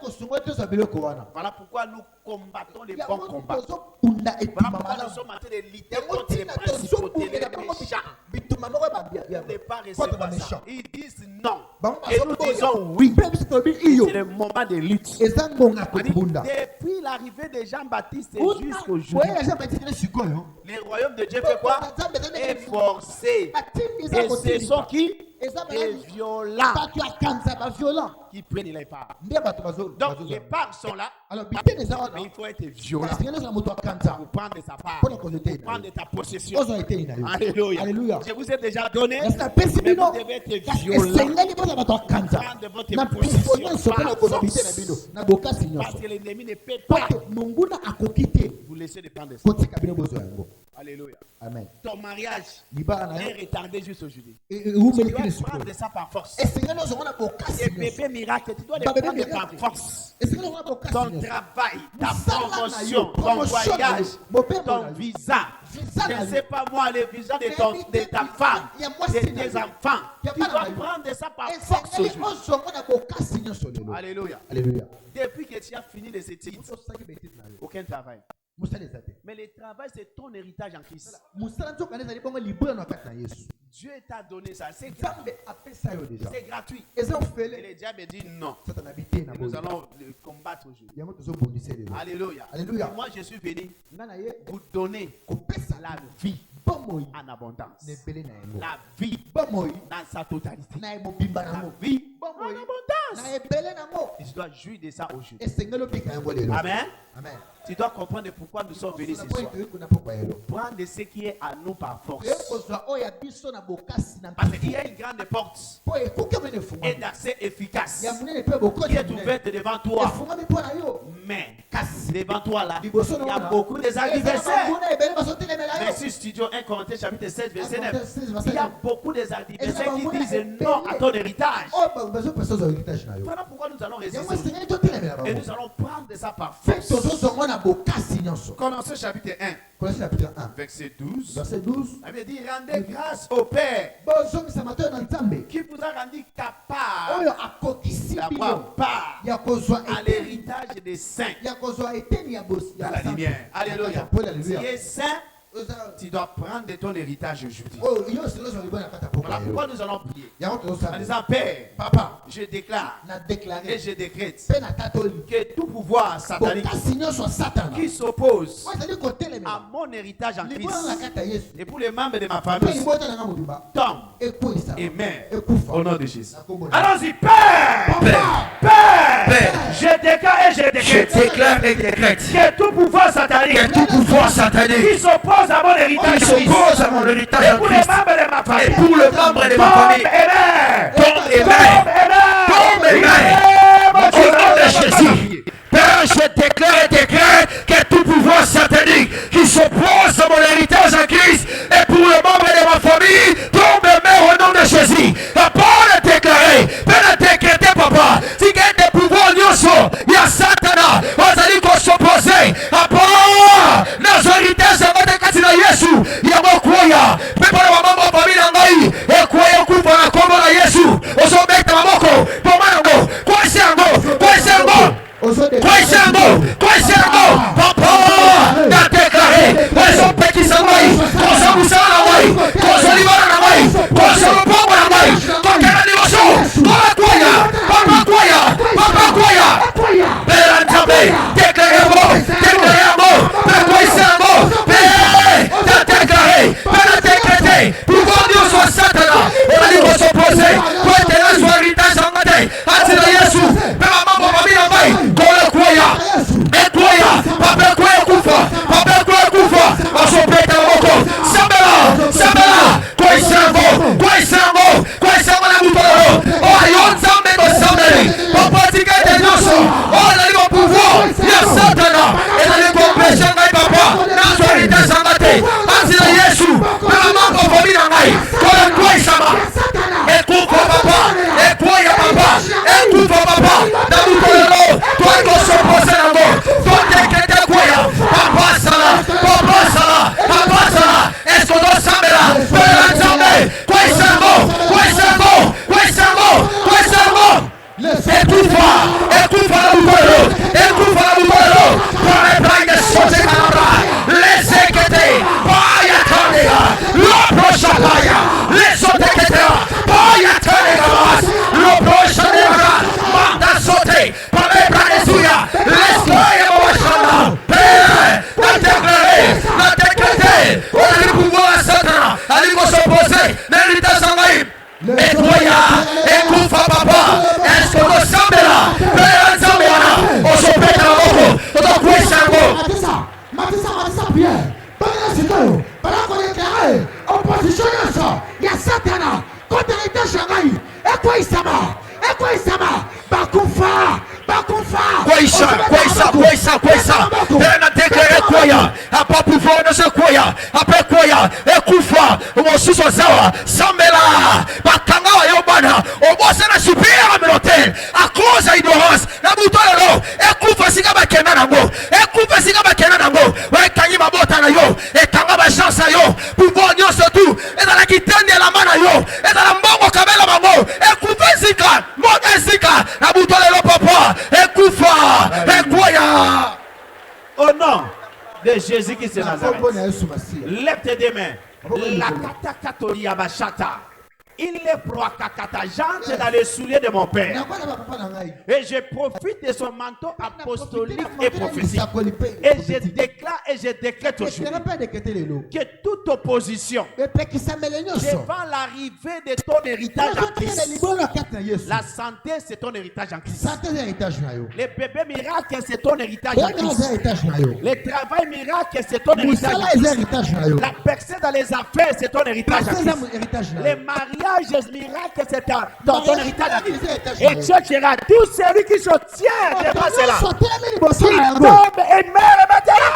S4: Voilà pourquoi nous combattons les bons combats. Voilà pourquoi nous sommes en train de lutter contre les principautés, les méchants. Ne pas recevoir ça. Ils disent non. Et nous disons oui. C'est le moment de lutte. Depuis l'arrivée de Jean-Baptiste jusqu'au jour, le royaume de Dieu fait quoi? Est forcé. Et ce sont qui? Les violents qui prennent les parts. Donc les parts sont là, mais il faut être violent pour prendre sa part, pour prendre ta possession. Alléluia. Je vous ai déjà donné, mais vous devez être violent. Prendre votre possession par force. Parce que l'ennemi ne peut pas vous laisser de prendre ça. Alléluia.
S3: Amen.
S4: Ton mariage est retardé juste aujourd'hui.
S3: Tu
S4: dois prendre ça par force. Et bébé miracle, tu dois le prendre par force. Ton travail, ta promotion, ton voyage, ton visa. Je ne sais pas moi, le visa de ta femme, de tes enfants. Tu dois prendre ça par force aujourd'hui. Alléluia. Depuis que tu as fini les études, aucun travail. Mais le travail, c'est ton héritage en Christ. Dieu t'a donné ça. C'est gratuit. Et le diable dit non. Et nous allons le combattre aujourd'hui. Alléluia. Moi, je suis venu vous donner la vie en abondance. La vie dans sa totalité. La vie en abondance. Et tu dois jouir de ça aujourd'hui. Amen. Tu dois comprendre pourquoi nous sommes venus ce soir. Prendre ce qui est à nous par force. Parce qu'il y a une grande porte et d'accès efficace qui est ouverte devant toi. Mais devant toi là, il y a beaucoup des adversaires. Merci Studio 1 Corinthiens chapitre 16 verset 9. Il y a beaucoup des adversaires qui disent non à ton héritage. Voilà pourquoi nous allons résister. Et nous allons prendre ça par force. Colossiens chapitre 1. Verset 12. Il dit rendez grâce au Père qui vous a rendu capable d'avoir part à l'héritage des saints dans la lumière. Alléluia. Tu es saint, tu dois prendre ton héritage aujourd'hui. Voilà pourquoi nous allons prier. En disant Père, Papa, je déclare et je décrète que tout pouvoir satanique qui s'oppose à mon héritage en Christ et pour les membres de ma famille tombe et meurt au nom de Jésus. Allons-y, Père, Père, je déclare et je décrète que tout pouvoir satanique qui s'oppose à mon héritage et pour les membres de ma famille tombe et meurt au nom de Jésus.
S5: Père, je déclare et décrète que tout pouvoir satanique qui s'oppose à mon héritage en Christ et pour le membre de ma famille tombe et meurt au nom de Jésus. La parole est déclarée, Père, décrété, Papa, si il y a des pouvoirs, il y a Satan, on a dit qu'on s'opposait à part nos héritages de Yesu, il y a mon croyant, mais pour la maman, ma famille, et croyant qu'on va comme la Yesu, on s'en met à Mamoko, pour moi, quoi c'est un mot, papa, t'as déclaré, ils ont petit samay, on s'en
S3: opposition nyonso ya satana contre héritage ya ngai ekweisama bakufa
S5: Kwaisa. Tena déclaré kwaya. Apa pouvoir de ce kwaya. Après kwaya. Ekufa. Umosiso zawa. Sambela. Bakanga yobana. Obose na supérieur aminotel. À cause de l'ignorance. Na butolo. Ekufa singa bakena nango. Wekanyi mabota na yo. Ekanga ba chance yo. Pouvoir nyonso tout. Et dans la kitende la mana yo. Et dans la mbongo kabela mango. Ekufa zika. Moga zika. Na butolo papa. Ekufa. Ekwaya.
S4: Au nom de Jésus qui se Nazareth. Lève tes deux mains. La katakatoria bachata. Il est proakakata. J'entre dans les souliers de mon père. Et je profite de son manteau apostolique et prophétique. Et je déclare aujourd'hui que toute opposition devant l'arrivée de ton héritage en Christ. La santé, c'est ton héritage en Christ. Les bébés miracles, c'est ton héritage en Christ. Le travail miracle, c'est ton héritage en Christ. La percée dans les affaires, c'est ton héritage en Christ. Les mariages miracle, c'est ton héritage à Christ. Et Dieu dira tout celui qui se tient devant cela. Qui tombe et meurt maintenant.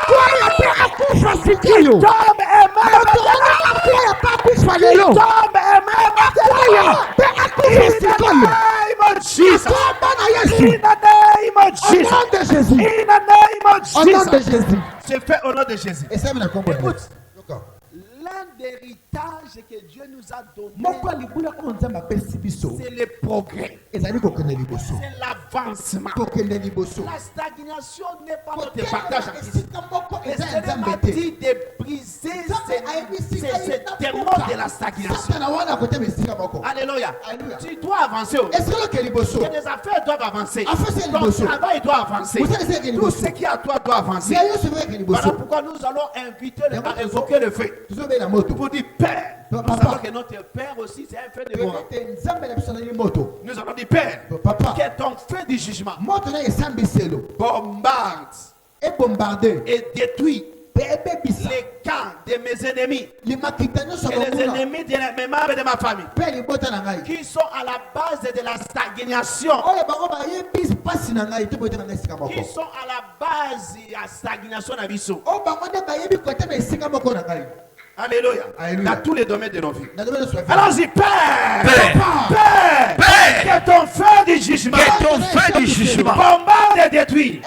S4: C'est fait au nom de Jésus. Écoute. L'un des héritages que Dieu nous a donné, c'est le progrès, c'est l'avancement. La stagnation n'est pas notre partage en Christ. Et c'est m'a dit de briser ces démons de la stagnation. Alléluia. Tu dois avancer. Tes affaires doivent avancer. Ton travail doit avancer. Tout ce qui est à toi doit avancer. Voilà pourquoi nous allons inviter à évoquer le feu. Pour dire Père. Nous savons que notre Père aussi c'est un feu de gloire. Nous allons dire Père. Que ton feu du jugement bombarde et détruit les camps de mes ennemis et les ennemis de mes membres de ma famille qui sont à la base de la stagnation, qui sont à la base de la stagnation d'Abisso. Alléluia. Dans tous les domaines de nos vies. Allons-y, Père. Que ton feu du jugement. Bombarde et détruit.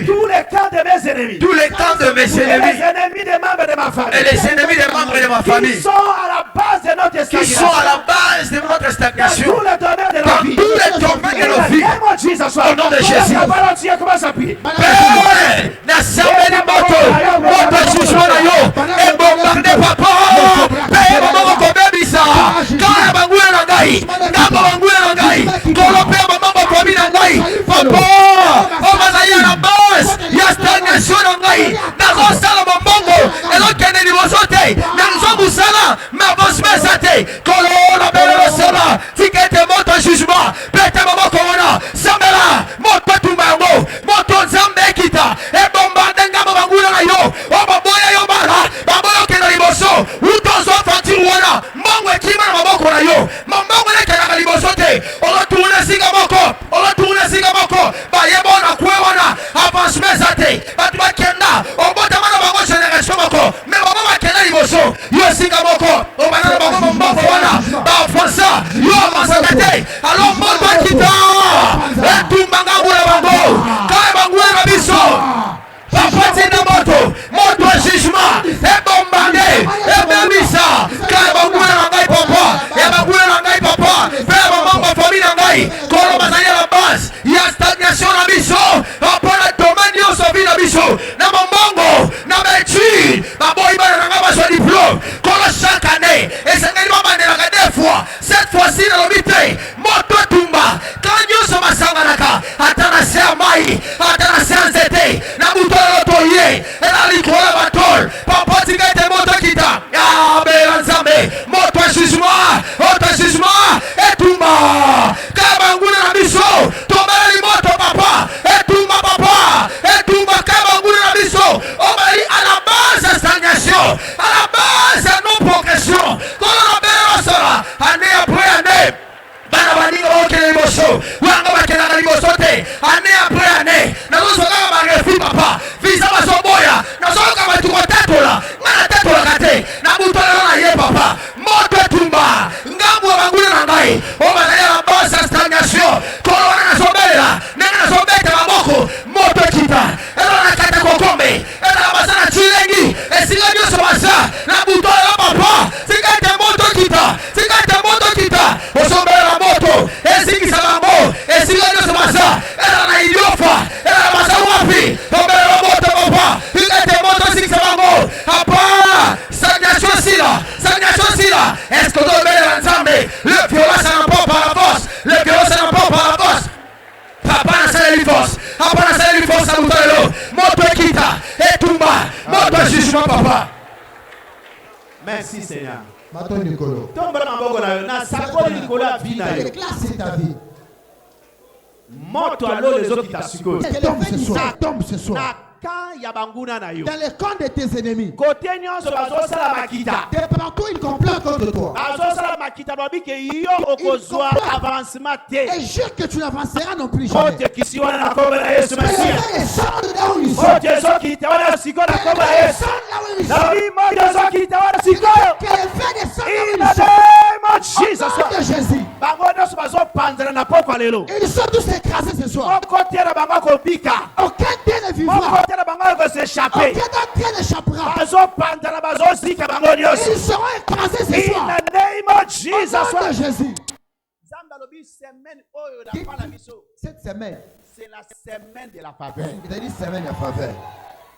S4: Tous les camps de mes ennemis. Les ennemis des membres de ma famille. Qui sont à la base de notre stagnation. Dans tous les domaines de nos vies. Au nom de Jésus. Commence à prier.
S5: Bombardé papa, paye maman comme bisa. Quand bangoué na gai, ngamba bangoué na gai. Kolope maman famille na gai. Papa, on va aller à la base. Ya stagnation na gai. Nazo sala mbongo, elo kene ni bosote. Nazo musala, ma boss mesate. Kolo la belle sala, tikete moto jugement. Pete maman komona, samela, moto tumango, moto zambe kita. E bombardé ngamba bangoué na yo. Oba boya yo bala. Utozo fati wana Mungu ekima na maboko na yo Mungu nekana kaliboso te Olotune singa moko Bayebo na kwe wana Avancement zate Batu bakenda Obota mana bango generation moko Me baba bakenda liboso Yo singa moko Obana na bango mboko wana Ba fonsa Yo avansa kate Alo mboto akita Etumbanga ngule bango Kae bangule na biso Papati na moto jugement et bombardé et bébisa car bagoué na ngai papa et bagoué na ngai papa frère maman ma famille na ngai kolo bazali la base ya stagnation na biso apana domaine yo so na biso na mbongo na métier ba boy ba na ngaba so diplôme kolo chaque année et ça ngai mama na ka deux fois cette fois-ci na lobité moto tumba kanyo so masanganaka atana sermai atana senzete na butolo toye et la likola batol papa tigete moto kita ya belanzambe moto jugement et tumba kabanguna na biso tomali moto papa et tumba kabanguna na biso omali à la base stagnation à la base na buto lelo papa tika ete moto kita tika ete moto kita osombela moto ezikisa bango esika nyonso baza ela na idiofa ela na baza wapi ombela moto papa tika ete moto ezikisa bango apa stagnation sila est-ce que ozobelela nzambe le violence n'emporte par la force le violence n'emporte par la force papa nasaleli force papa nasaleli force na buto lelo moto ekita etumba moto jugement papa.
S4: Merci Seigneur.
S3: Mato Nicolo.
S4: Tombola maboko na yo na sakoli likolo ya vie na yo.
S3: Éclate ta vie.
S4: Moto alo les autres qui t'assument.
S3: Tombe ce soir.
S4: Na kan ya banguna na yo.
S3: Dans les camps de tes ennemis.
S4: Côté nyonso bazosala makita.
S3: De partout ils complètent contre toi.
S4: Bazosala makita babi ke yo okozwa avancement te.
S3: Et jure que tu n'avanceras non plus jamais.
S4: Kote kisi wana na kombo na Yesu Mesia.
S3: Sors de là où ils sont.
S4: Kote soki te wana siko na kombo na Yesu.
S3: Sors là où ils
S4: Na
S3: sont.
S4: bimo yo soki te wana siko.
S3: Que les faits descendent
S4: In
S3: là où
S4: the
S3: ils sont.
S4: name of Jesus.
S3: Au nom de Jésus.
S4: Bango nyonso bazopanzana na poko lelo.
S3: Ils sont tous écrasés ce soir.
S4: Kote na bango kobika.
S3: Aucun d'eux ne vivra.
S4: Kote na bango ko s'échapper.
S3: Aucun d'entre eux n'échappera.
S4: Bazopandana bazosika bango nyonso.
S3: Ils seront écrasés ce
S4: In
S3: soir.
S4: the name of Jesus.
S3: Au nom de Jésus.
S4: Nzambe alobi semaine oyo na pala biso.
S3: Cette semaine,
S4: C'est la semaine de la faveur.
S3: il a dit semaine de faveur.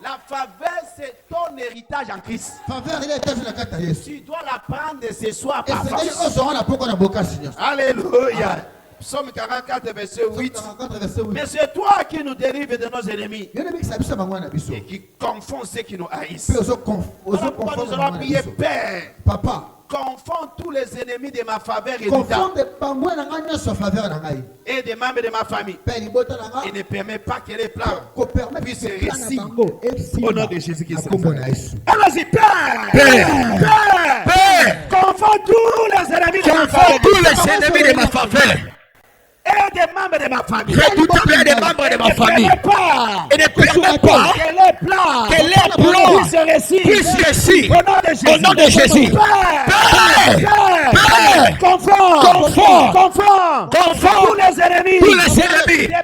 S4: La faveur, c'est ton héritage en Christ.
S3: Faveur, il est étage de la carte à Yesu.
S4: Tu dois la prendre ce soir
S3: Et
S4: par
S3: c'est dit,
S4: force.
S3: on sera là pour qu'on a beaucoup Seigneur.
S4: Alléluia. Psaume 44, verset 8.
S3: 44 verset 8.
S4: Mais c'est toi qui nous délivres de nos ennemis
S3: Bien aimé, ça biso bango na biso.
S4: et qui confond ceux qui nous haïssent.
S3: Puis ozo
S4: Voilà pourquoi nous allons prier, Père.
S3: Papa,
S4: Confond tous les ennemis de ma faveur et
S3: confond de bango na nga nyonso faveur na ngai.
S4: et des membres de ma famille.
S3: Père libota na nga.
S4: Et ne permet pas que les plans
S3: Ko permettre
S4: puissent
S3: que plan na
S4: réussir.
S3: bango
S4: Au nom de Jésus-Christ.
S3: na kombo na Yesu.
S4: Allons-y, Père. Père. Confond tous les ennemis de ma famille.
S5: Tous les ennemis de ma faveur.
S4: Et des membres de ma famille.
S5: Redoutable des membres de ma famille. Et ne permet pas
S4: Que les plans
S5: que les plans puissent réussir. Au nom de Jésus. Père.
S4: Confond tous les ennemis
S5: de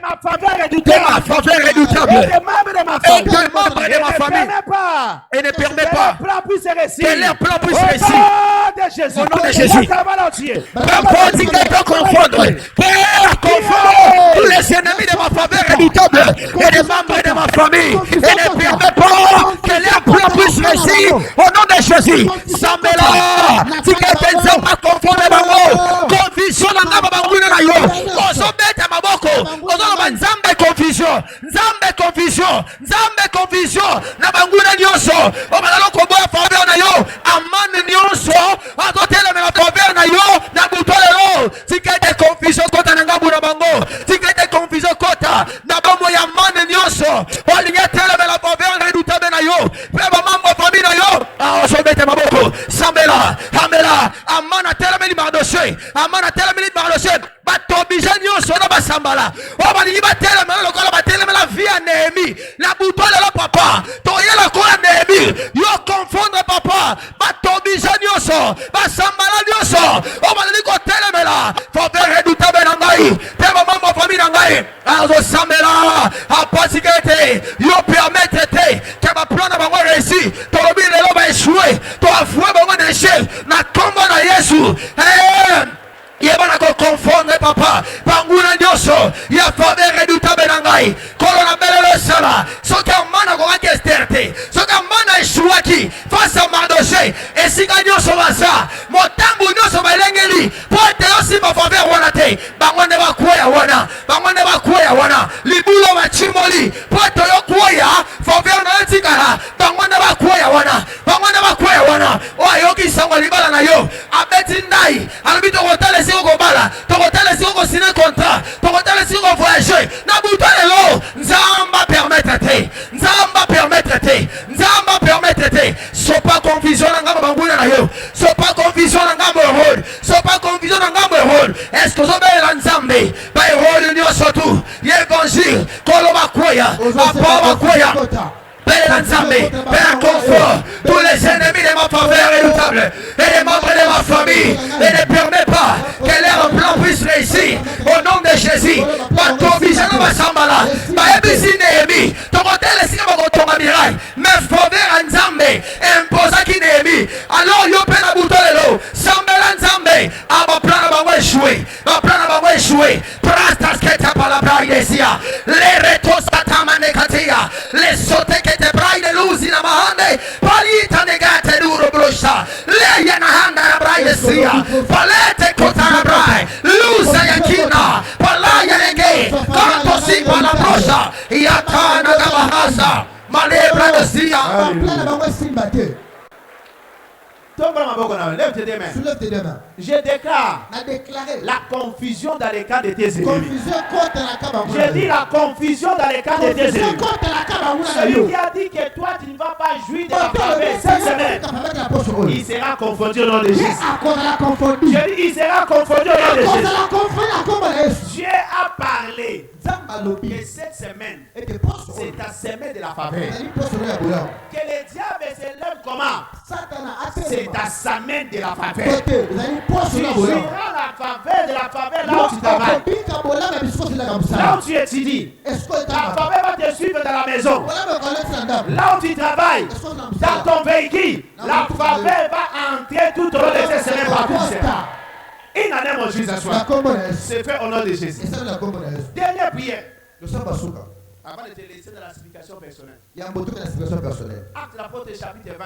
S4: ma faveur
S5: ma
S4: redoutable.
S5: faveur redoutable.
S4: Et des membres de ma
S5: Et
S4: famille.
S5: des membres de ma famille. Et ne permet pas
S4: Que les plans puissent réussir.
S5: que leurs plans puissent
S4: Au
S5: réussir.
S4: nom de Jésus.
S5: Au nom de Jésus.
S4: Confond
S5: dit qu'elle peut confondre. Père, confond tous les ennemis de ma faveur redoutable et des membres de ma famille. Et ne permet pas que leurs plans puissent réussir. Au nom de Jésus. Sambela. Si quelqu'un ne pas confondre bango. Confusion na ngaba banguna na yo. Ozobeta maboko. Ozoloba nzambe confusion. Nzambe confusion. Nzambe confusion. Na banguna nyonso. Obalalo koboya faveur na yo. Amane nyonso. Azotela na faveur na yo. Na butolelo. Si quelqu'un confusion kota na ngabu na bango. Si quelqu'un confusion kota na bomo ya amane nyonso. Olinga tela na faveur redoutable na yo. Peba mambo famille na yo. Ozobeta maboko. Sambela. Amela. Amana tela meli mardoche. Amana tela meli mardoche. Batobija nyonso na basambala. Obalingi batela melo lokola batela mela via Néhémie. La boutoile la papa. Toyela kola Néhémie. Yo confondre papa. Batobija nyonso. Basambala nyonso. Obalingi kotela mela. Faveur redoutable na ngai. Pema mambo famille na ngai. Azo sambela. Apasikete. Yo permettre te. Kaba plan na bango réussi. Tolobi lelo ba échouer. To afoué bango d'échec. Na kombo na Yesu. Yebana ko confondre papa banguna nyonso ya faveur redoutable na ngai kolona belelo sala soka mana ko akesterte soka mana eshuaki face à Mardoché esika nyonso basa motambu nyonso balengeli pote yosi ma faveur wana te bangone bakuya wana libulo bachimoli pote yokuya faveur na etikala bangone bakuya wana oyoki sango libala na yo abeti ndai alibito kotale kobala tokotala si ko signer contrat tokotala si ko voyager na buto lelo nzamba permettre te so pas confusion na ngamba banguna na yo so pas confusion na ngamba rôle est-ce que vous avez nzambe ba rôle nyonso tu l'évangile koloba koya apa koya Père Nzambe, Père confort tous les ennemis de ma faveur redoutable et les membres de ma famille et ne permet pas que leur plan puisse réussir au nom de Jésus. Batobizano basambala, baebisi Néhémie, tokotele sika bakotonga miraille, mais faveur Nzambe imposa ki Néhémie famille. Alors yo pe na buto lelo. Sambela nzambe. Aba plana ba échoué. Ba plana ba échoué. Prastas que ta palabra iglesia. Les retos atamane katia. Les sote que te braide luzi na mahande. Palita negate duro brosha. Le yana handa na braide sia. Palete kota na braide. Luza yakina. Palaya nege. Kanto si pala brosha. Yatana gabahasa. Malebra de sia.
S4: Lève tes deux mains.
S3: Soulève tes deux mains.
S4: Je déclare
S3: A déclaré
S4: la confusion dans les camps de tes ennemis.
S3: confusion contre la Kabaouna.
S4: Je dis la confusion dans les camps de tes
S3: Confusion
S4: ennemis.
S3: contre la Kabaouna.
S4: Celui qui a dit que toi tu ne vas pas jouir de la faveur cette semaine, il sera confondu au nom de Jésus. Je dis il sera confondu au nom de Jésus. Dieu a parlé que cette semaine, c'est ta semaine de la faveur. Que le diable se lève comment? C'est ta semaine de la faveur. Tu jouiras la faveur de la faveur là où tu travailles. Là où tu étudies. La faveur va te suivre dans la maison. Là où tu travailles, dans ton véhicule, la faveur va entrer tout au long de cette semaine partout. Il n'en est mon Jésus à soi. C'est fait au nom de Jésus. Dernière prière. Avant de te laisser dans la signification personnelle. Acte de l'apôtre chapitre 20.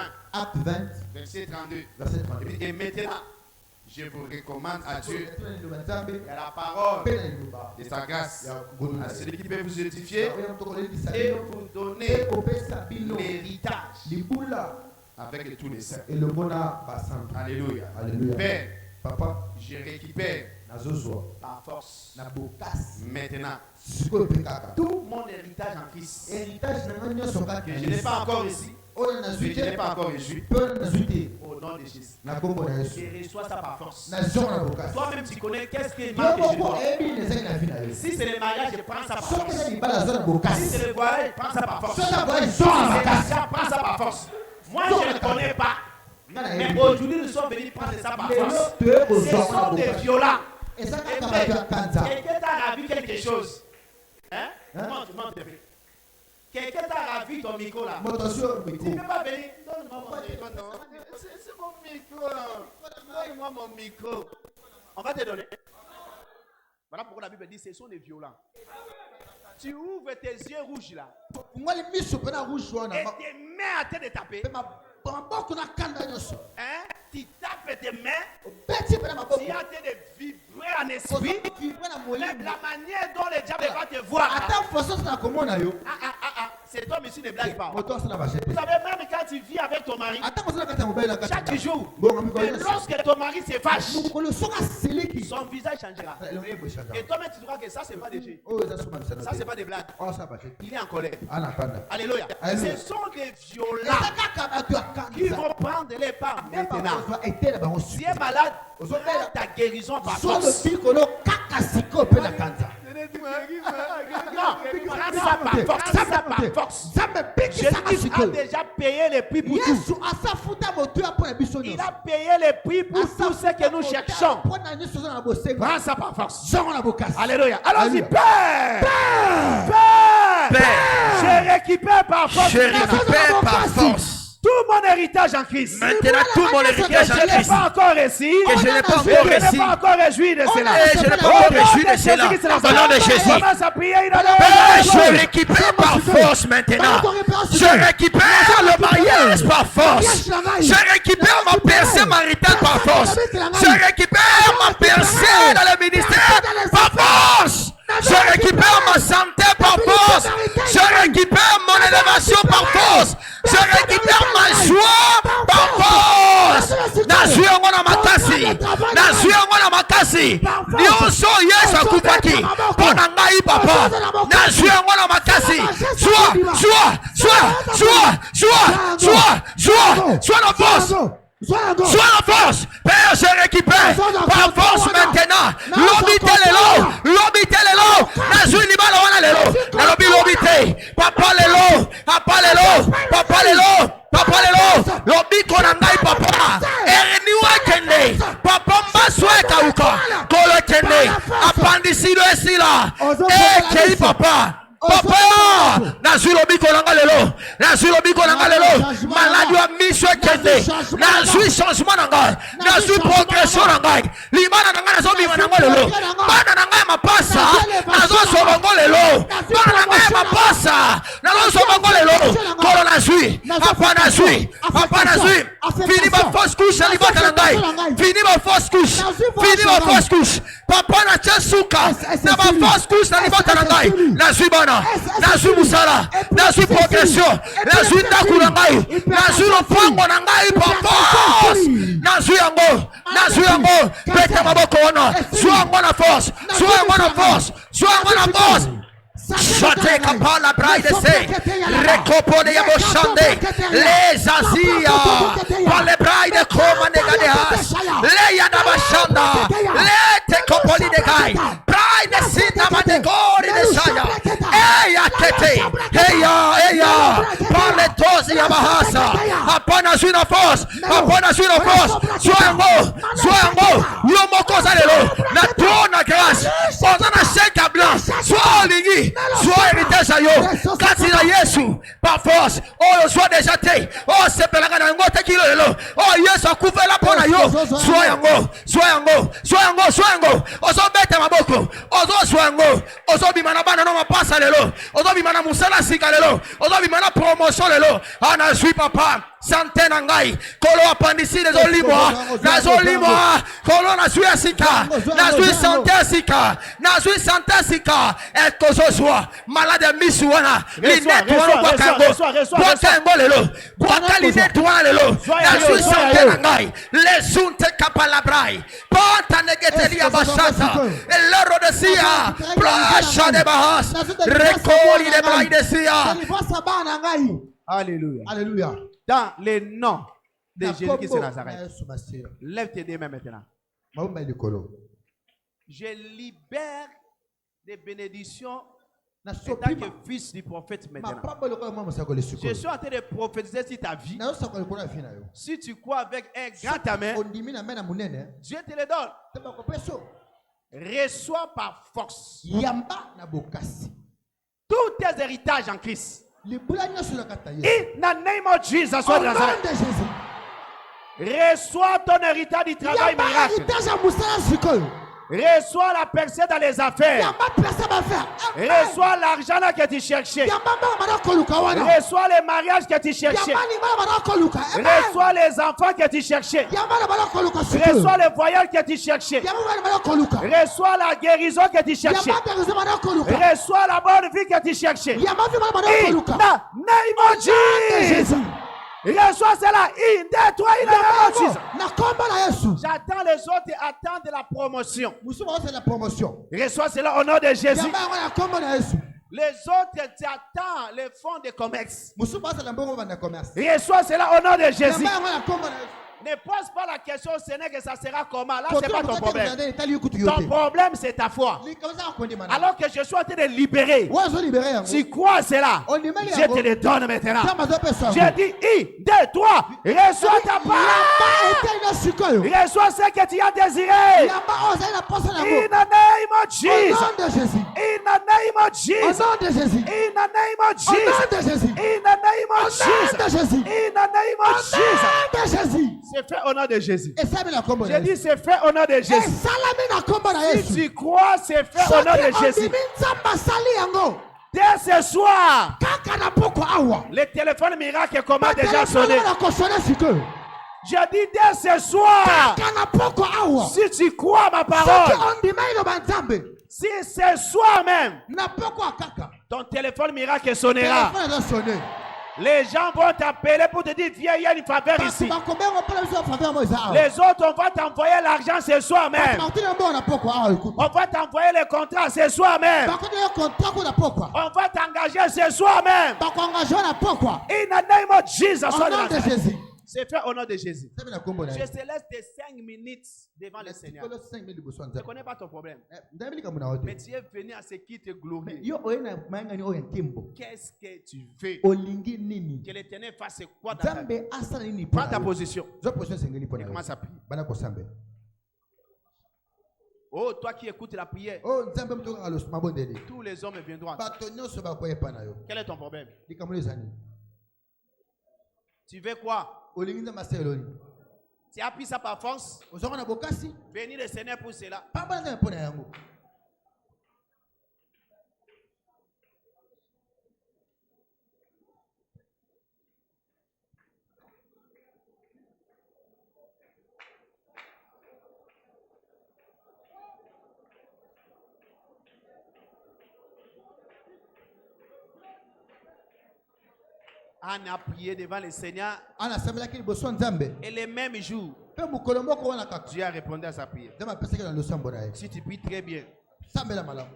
S4: Verset 32. Et maintenant, je vous recommande à Dieu et à la parole de sa grâce, à celui qui peut vous édifier et vous donner l'héritage avec tous les saints. Alléluia. Père,
S3: Papa,
S4: je récupère par force maintenant tout mon héritage en Christ que je n'ai pas encore ici, que je n'ai pas encore reçu. Au nom de Jésus. Et reçois ça par force. Toi-même tu connais qu'est-ce qui est mal que je dois. Si c'est le mariage, je prends ça par force. Si c'est le voyage, je prends ça par force. Si c'est l'argent, prends ça par force. Moi je ne connais pas. Mais aujourd'hui nous sommes venus prendre ça par force. Ce sont des violents. Quelqu'un t'a ravi quelque chose. Hein? Montre. Quelqu'un t'a ravi ton micro là. Tu ne peux pas venir. Donne-moi mon micro. C'est mon micro. Donne-moi mon micro. On va te donner. Voilà pourquoi la Bible dit ce sont des violents. Tu ouvres tes yeux rouges là. Et tes mains à te de taper. Hein? Tu tapes tes mains. Tu as de vibrer en esprit. Même la manière dont le diable va te voir. Cet homme ici ne blague pas. Vous savez, même quand tu vis avec ton mari, chaque jour, lorsque ton mari se fâche, son visage changera. Et toi-même, tu crois que ça, c'est pas des jeux. Ça, c'est pas des blagues. Il est en colère. Alléluia. Ce sont des violents qui vont prendre les pas maintenant. Si tu es malade, ta guérison par force. Non, ça par force. Jésus a déjà payé le prix pour tout. Il a payé le prix pour tout ce que nous cherchons. Prends ça par force. Alléluia. Allons-y. Père. Je récupère par force. Tout mon héritage en Christ.
S5: Maintenant tout mon héritage en Christ.
S4: Que je n'ai pas encore réussi.
S5: Que je n'ai pas encore réussi.
S4: Je n'ai pas encore réjoui de cela.
S5: Et je n'ai pas encore réjoui de cela. Au nom de Jésus.
S4: Commence à prier.
S5: Père, je récupère par force maintenant. Je récupère le mariage par force. Je récupère ma percée maritale par force. Je récupère ma percée dans le ministère par force. Je récupère ma santé par force. Je récupère mon élévation par force. Je récupère ma joie par force. Nazui ngona makasi. Nyonso Yesu akufaki. Pona ngai papa. Nazui ngona makasi. Sois la force. Sois la force. Père, je récupère par force maintenant. L'obité lelo. Nazui libala wana lelo. Nalobi l'obité. Papa lelo. Lobi konangai papa. Ereniwa kende. Papa mbasweka uko. Kolo kende. Apandisi do esila. Kei papa. Papa. nazwi lobiko nanga lelo, nazwi lobiko nanga lelo, maladi wa miso ekende, nazwi changement nanga, nazwi progression nanga, limana nanga nazobima nanga lelo, bana nanga mapasa, nazosobango lelo, bana nanga mapasa, nazosobango lelo, kolo nazwi, papa nazwi, papa nazwi, fini ma fausse couche na libata nangai, fini ma fausse couche, fini ma fausse couche, papa na chasuka, na ma fausse couche na libata nangai, nazwi bana, nazwi musala, nazwi progression, nazwi ndaku nangai, nazwi lopango nangai papa, nazwi yango, peta maboko wana, zwa yango na force, zwa yango na force, zwa yango na force. Chante kapala braide se recopone ya boshande les azia par les braide comme negadehas le yana bashanda le te kopoli de gai braide sina manegori de saya eya tete eya par les tozi ya bahasa apana suina force soyango yo moko zalelo na tona grâce ozana chèque blanc soit lingi soit héritage à yo kati na Yesu par force oh soit déjà te oh sepelanga na ngote kilo lelo oh Yesu akuvela pona yo soyango ozo beta maboko ozo soyango ozo bimana bana no mapasa lelo ozo bimana musala sika lelo ozo bimana promotion lelo ana suis papa santé nangai kolo apandisi les olimwa nazolimwa kolo na suis asika na suis santé sika et kozozwa malade misuana linet wana kwa kango lelo kwa linet wana lelo na suis santé nangai les unte kapalabrai panta negetelia bashata elero de sia plasha de bahas rekoli de brai de sia.
S4: Alléluia.
S3: Alléluia.
S4: Dans le nom de Jésus qui est Nazareth. Lève tes deux mains maintenant. Je libère des bénédictions en tant que fils du prophète maintenant. Je suis en train de prophétiser sur ta vie. Si tu crois avec un grand amen, Dieu te le donne. Reçois par force tous tes héritages en Christ. In the name of Jesus. Reçois ton héritage du travail miracle. Reçois la percée dans les affaires. Reçois l'argent que tu cherchais. Reçois les mariages que tu cherchais. Reçois les enfants que tu cherchais. Reçois les voyages que tu cherchais. Reçois la guérison que tu cherchais. Reçois la bonne vie que tu cherchais. In the name of Jesus. Reçois cela. J'attends les autres et attends de la promotion. Reçois cela au nom de Jésus. Les autres t'attendent les fonds de commerce. Reçois cela au nom de Jésus. Ne pose pas la question, Seigneur, que ça sera comment. Là, ce n'est pas ton problème. Ton problème, c'est ta foi. Alors que je suis en train de libérer. Tu crois cela? Je te le donne maintenant. J'ai dit, 1, 2, 3. Reçois ta part. Reçois ce que tu as désiré. In the name of Jesus. In the name of Jesus. In the name of Jesus. In the name of Jesus. In the name of Jesus. C'est fait au nom de Jésus. J'ai dit c'est fait au nom de Jésus. Si tu crois, c'est fait au nom de Jésus. Dès ce soir, le téléphone miracle comment déjà sonné. J'ai dit dès ce soir, si tu crois ma parole, si ce soir même, ton téléphone miracle sonnera. Les gens vont t'appeler pour te dire viens, il y a une faveur ici. Les autres, on va t'envoyer l'argent ce soir même. On va t'envoyer les contrats ce soir même. On va t'engager ce soir même. In the name of Jesus. C'est fait au nom de Jésus. Je te laisse tes 5 minutes devant le Seigneur. Je ne connais pas ton problème. Mais tu es venu à ce qui te glorifie. Qu'est-ce que tu veux? Que l'Éternel fasse quoi dans ta vie? Prends ta position. Et commence à prier. Oh, toi qui écoutes la prière,
S3: Oh, nzambe mtoka alos mabondeli.
S4: tous les hommes viendront à toi.
S3: Bato nyonso bakoyepa na yo.
S4: Quel est ton problème?
S3: Likambo ezani.
S4: Tu veux quoi?
S3: Olingi nzambe aseloli.
S4: Tu as pris ça par force?
S3: Ozonga na bokasi.
S4: Bénis le Seigneur pour cela.
S3: Pamba nzambe pona yango.
S4: Anne a prié devant le Seigneur
S3: Ana samelaki liboso nzambe.
S4: et le même jour,
S3: Pe mukolo moko wana kaka.
S4: Dieu a répondu à sa prière.
S3: Nzambe apesaki na losambo na ye.
S4: Si tu pries très bien,
S3: Sambela malamu.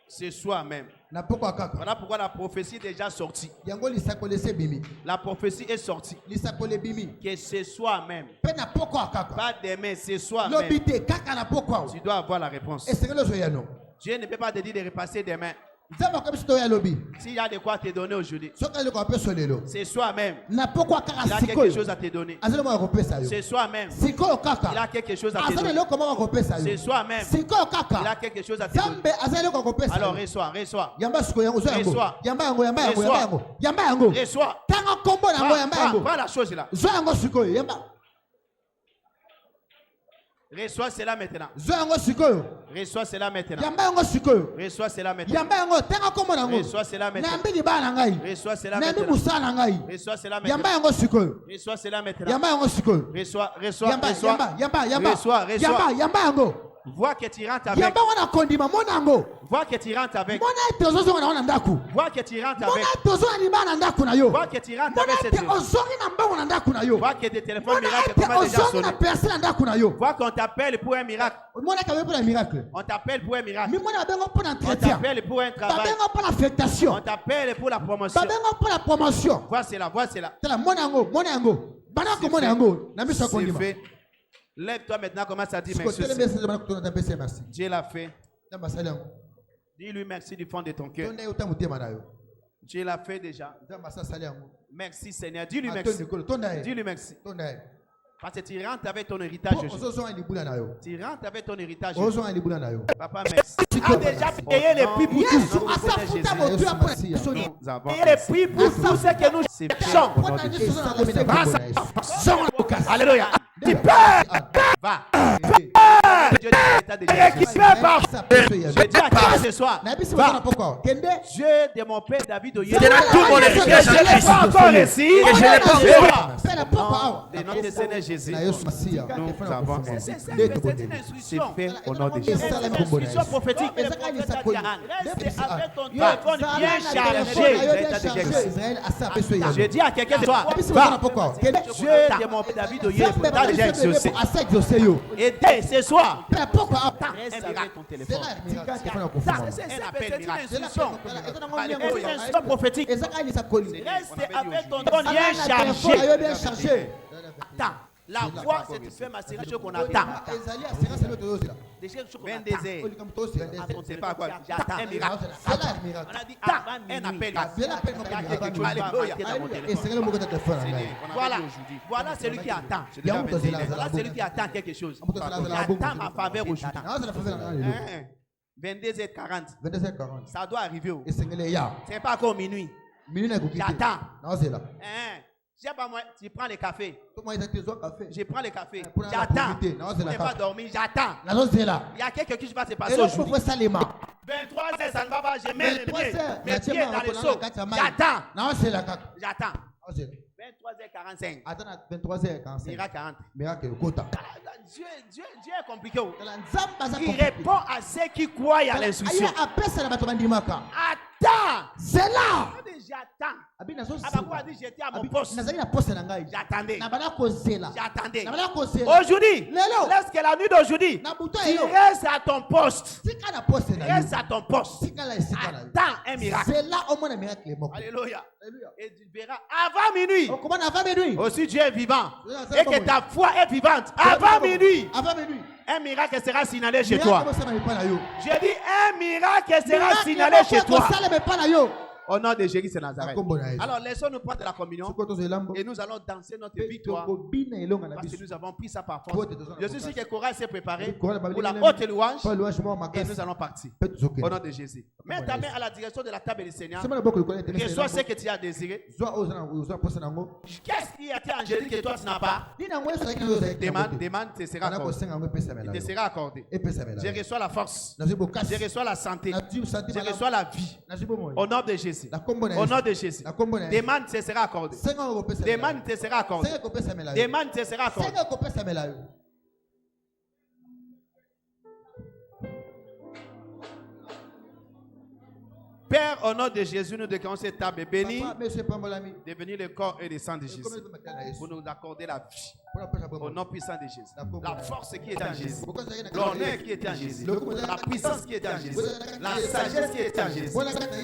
S4: ce soir même.
S3: Na poko kaka.
S4: Voilà pourquoi la prophétie est déjà sortie.
S3: Yango lisakole se bimi.
S4: La prophétie est sortie.
S3: Lisakole bimi.
S4: Que ce soir même,
S3: Pe na poko kaka.
S4: pas demain, ce soir même,
S3: Lobite kaka na poko.
S4: tu dois avoir la réponse.
S3: Esengelo zo yano.
S4: Dieu ne peut pas te dire de repasser demain.
S3: Nzambe akobiso to ya lobi.
S4: S'il y a de quoi te donner aujourd'hui,
S3: Soka leko apeso lelo.
S4: ce soir même,
S3: Na poko
S4: il
S3: kaka
S4: a quelque
S3: sikoyo.
S4: chose à te donner.
S3: Azelo mo akopesa yo.
S4: Ce soir même,
S3: Sikoyo
S4: il a
S3: kaka.
S4: quelque chose à te
S3: Azelo
S4: donner.
S3: leko mo akopesa yo.
S4: Ce soir même,
S3: Sikoyo
S4: il a
S3: kaka.
S4: quelque chose à te donner.
S3: Zambe azelo leko akopesa
S4: Alors
S3: yo.
S4: reçois, reçois,
S3: Yamba sikoyo yango zo yango.
S4: Reçois.
S3: Yamba yango yamba yango
S4: Reçois.
S3: yamba yango. Yamba yango.
S4: reçois.
S3: Tanga kombo na yango yamba yango.
S4: Prends la chose là.
S3: Zo yango sikoyo yamba.
S4: Reçois cela maintenant.
S3: Zo yango sikoyo.
S4: Reçois cela maintenant.
S3: Yamba yango sikoyo.
S4: Reçois cela maintenant.
S3: Yamba yango tanga kombo na yango.
S4: Reçois cela maintenant.
S3: Na mbi libala ngai.
S4: Reçois cela
S3: Na mbi
S4: maintenant.
S3: musala ngai.
S4: Reçois cela
S3: Yamba
S4: maintenant.
S3: yango sikoyo.
S4: Reçois cela maintenant.
S3: Yamba yango sikoyo.
S4: Reçois, reçois,
S3: Yamba
S4: reçois.
S3: yamba yamba yamba.
S4: Reçois, reçois.
S3: Yamba yamba yango.
S4: Vois que tu rentres avec.
S3: Yamba wana kondima mona yango.
S4: Vois que tu rentres avec.
S3: Mona ete ozozonga na wana ndako.
S4: Vois que tu rentres
S3: Mona
S4: avec.
S3: ete ozonga libala na ndako na yo.
S4: Vois que tu rentres
S3: Mona
S4: avec cette.
S3: ete ozongi na mbango na ndako na yo.
S4: Vois que tes téléphones
S3: Mona
S4: miracles
S3: ete
S4: commencent déjà à
S3: ozongi na
S4: sonner.
S3: percé na ndako na yo.
S4: Vois qu'on t'appelle pour un miracle.
S3: Mona kabe pour un miracle.
S4: On t'appelle pour un miracle.
S3: Mi mona bengo pour un
S4: On
S3: entretien.
S4: t'appelle pour un travail.
S3: Babengo pour
S4: On
S3: l'affectation.
S4: t'appelle pour la promotion.
S3: Babengo pour la promotion.
S4: Vois cela, vois cela.
S3: Tala mona yango, mona yango. Bana ko mona yango. Na miso
S4: C'est
S3: kondima.
S4: fait. Lève-toi maintenant, commence à dire
S3: Siko
S4: merci.
S3: tele bese bana ko tona bese merci.
S4: Dieu l'a fait.
S3: Namba sali yango.
S4: Dis-lui merci du fond de ton cœur.
S3: Tonda yo tamu tema na yo.
S4: Dieu l'a fait déjà.
S3: Namba sali yango.
S4: Merci Seigneur. Dis-lui
S3: Tonda
S4: merci.
S3: Nikolo tonda ye.
S4: Dis-lui merci.
S3: Tonda ye.
S4: Parce que tu rentres avec ton héritage.
S3: Po ozozo en libula na yo.
S4: Tu rentres avec ton héritage.
S3: Ozo en libula na yo.
S4: Papa, merci. Tu as déjà payé les prix pour
S3: Yesu
S4: tout.
S3: asafuta motu ya pona soni.
S4: Nous avons payé les prix pour tout ce que nous cherchons.
S3: Pona ni sona na bese
S4: Grâce
S3: grâce.
S4: Alléluia. Tu peux. Va. Dieu dit à l'état de Jésus. Je dis à toi ce soir.
S3: Na bisi bana poko. Kende.
S4: Dieu de mon père David Oye.
S5: Je donne tout mon héritage à
S4: Je l'ai
S5: Christ.
S4: pas encore reçu.
S5: Et je l'ai pas encore.
S3: Pena poko awa.
S4: Le nom de Seigneur Jésus.
S3: Na Yesu Masia.
S4: Nous avons
S3: C'est
S4: une instruction.
S5: C'est fait au nom de
S3: Et
S5: Jésus.
S3: ça, la
S4: Une instruction prophétique.
S3: Ezaka
S4: Le
S3: ni
S4: prophète
S3: sakoli.
S4: a dit à Anne, reste
S3: Depuis
S4: avec ton
S3: Va.
S4: téléphone bien
S3: Bien
S4: chargé.
S3: chargé. Israël asa beso ya.
S4: Je dis à quelqu'un ce soir,
S3: Bisi bana
S4: va.
S3: poko. Kende.
S4: Dieu de mon père David Oye t'a déjà exaucé.
S3: Asa exaucé yo.
S4: Et dès ce soir,
S3: Pena poko awa.
S4: reste avec ton
S3: C'est
S4: téléphone.
S3: là miracle qui fait la confiance.
S4: Un appel miracle.
S3: C'est là
S4: C'est une instruction prophétique.
S3: Ezaka ni sakoli.
S4: Reste avec ton téléphone bien chargé.
S3: Ayo bien chargé.
S4: Attends. La voix, c'est tu fais masser quelque chose qu'on attend.
S3: Ezali asira c'est l'autre là.
S4: Des choses qu'on
S2: 22
S4: attend.
S2: heures.
S3: Oli comme toi c'est.
S4: À ton téléphone, j'attends un miracle.
S3: C'est là miracle.
S4: On a dit, ah, un appel.
S3: C'est là appel
S4: Il y a quelque chose
S3: miracle.
S4: qui va arrêter dans mon
S3: Et
S4: téléphone.
S3: c'est le mot que tu as fait là.
S4: Voilà, voilà celui qui attend. Voilà celui qui attend quelque chose. J'attends ma faveur aujourd'hui.
S3: Non, c'est la faveur là.
S4: Hein? 22h40.
S3: 22h40.
S4: Ça doit arriver.
S3: Et c'est le ya.
S4: C'est pas encore minuit.
S3: Minute à couper.
S4: J'attends.
S3: Non, c'est là.
S4: Hein? Je sais pas moi, tu prends le café.
S3: Comment ils ont tes autres café?
S4: Je prends le café.
S3: Pour la
S4: J'attends.
S3: profiter. Non, c'est
S4: Je
S3: la
S4: n'ai pas
S3: café.
S4: dormi. J'attends.
S3: Non, c'est là.
S4: Il y a quelque chose qui va se passer
S3: Et là,
S4: aujourd'hui.
S3: pourquoi ça les mains?
S4: 23h, ça ne va pas. Je mets les
S3: 23
S4: pieds.
S3: heures.
S4: Mes pieds dans le seau. J'attends.
S3: Non, c'est la caca.
S4: J'attends.
S3: Non, c'est là.
S4: 23h45.
S3: Attends, 23h45.
S4: Miracle 40.
S3: Miracle, quota.
S4: Dieu est compliqué.
S3: Nzamba
S4: Il répond à ceux qui croient à l'instruction.
S3: Après ça, la bandimaka.
S4: Attends.
S3: C'est là.
S4: J'attends.
S3: Abi nazo
S4: Abakou a dit j'étais à mon poste.
S3: nazali na poste na ngai.
S4: J'attendais.
S3: Na bana kozela.
S4: J'attendais.
S3: Na bana kozela.
S4: Aujourd'hui,
S3: Lelo.
S4: lorsque la nuit d'aujourd'hui,
S3: Na buto
S4: tu
S3: elo.
S4: restes à ton poste.
S3: Sika na poste na yo.
S4: Reste à ton poste.
S3: Sika la sika na yo.
S4: Attends un miracle.
S3: C'est là au moins un miracle moko.
S4: Alléluia.
S3: Alléluia.
S4: Et tu verras avant minuit.
S3: On commence avant minuit.
S4: Aussi Dieu est vivant.
S3: Oui,
S4: Et que ta foi est vivante. Avant minuit,
S3: Avant minuit.
S4: un miracle sera signalé chez toi.
S3: Comment ça va pas na yo?
S4: Je dis un miracle sera signalé chez toi.
S3: Ça le pas na yo.
S4: Au nom de Jésus de Nazareth. Alors laissons-nous prendre la communion et nous allons danser notre victoire parce que nous avons pris ça par force. Je suis sûr que Cora s'est préparé pour la haute louange et nous allons partir. Au nom de Jésus. Mets ta main à la direction de la table du Seigneur. Reçois ce que tu as désiré. Qu'est-ce qui a été angélique que toi tu n'as pas? Demande, te sera accordé. Il te sera accordé. Je reçois la force. Je reçois la santé. Je reçois la vie. Au nom de Jésus. Au nom de Jésus. Demande, te sera accordé. Demande, te sera accordé. Demande, te sera accordé. Père, au nom de Jésus, nous déclarons cette table bénie, devenir le corps et le sang de Jésus. Pour nous accorder la vie. Au nom puissant de Jésus. La force qui est en Jésus. L'honneur qui est en Jésus. La puissance qui est en Jésus. La sagesse qui est en Jésus.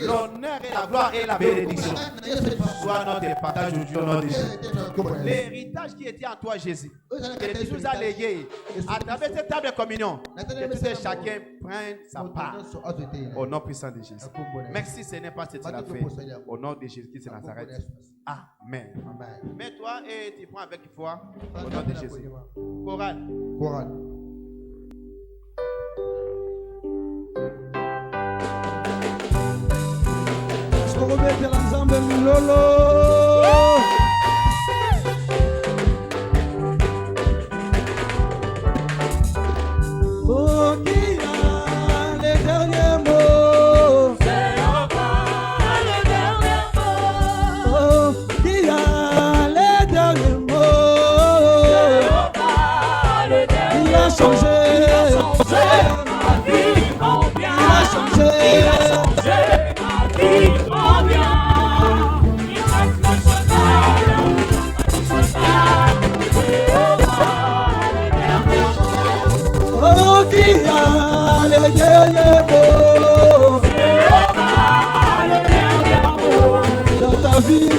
S4: L'honneur et la gloire et la bénédiction. Soit notre partage aujourd'hui au nom de Jésus. L'héritage qui était en toi, Jésus, que tu nous as légué à travers cette table de communion, que tout chacun prenne sa part. Au nom puissant de Jésus. Merci Seigneur parce que tu l'as fait. Au nom de Jésus-Christ de Nazareth. Amen. Mets-toi et tu prends avec foi. Au nom de Jésus. Chorale.
S1: Oh, qui a les derniers mots? C'est le dernier mot. Oh, qui a les derniers mots? Il a changé ma vie en bien. Il a changé ma vie en bien. Il reste national. Oh, qui a les derniers mots? C'est le dernier mot dans ta vie.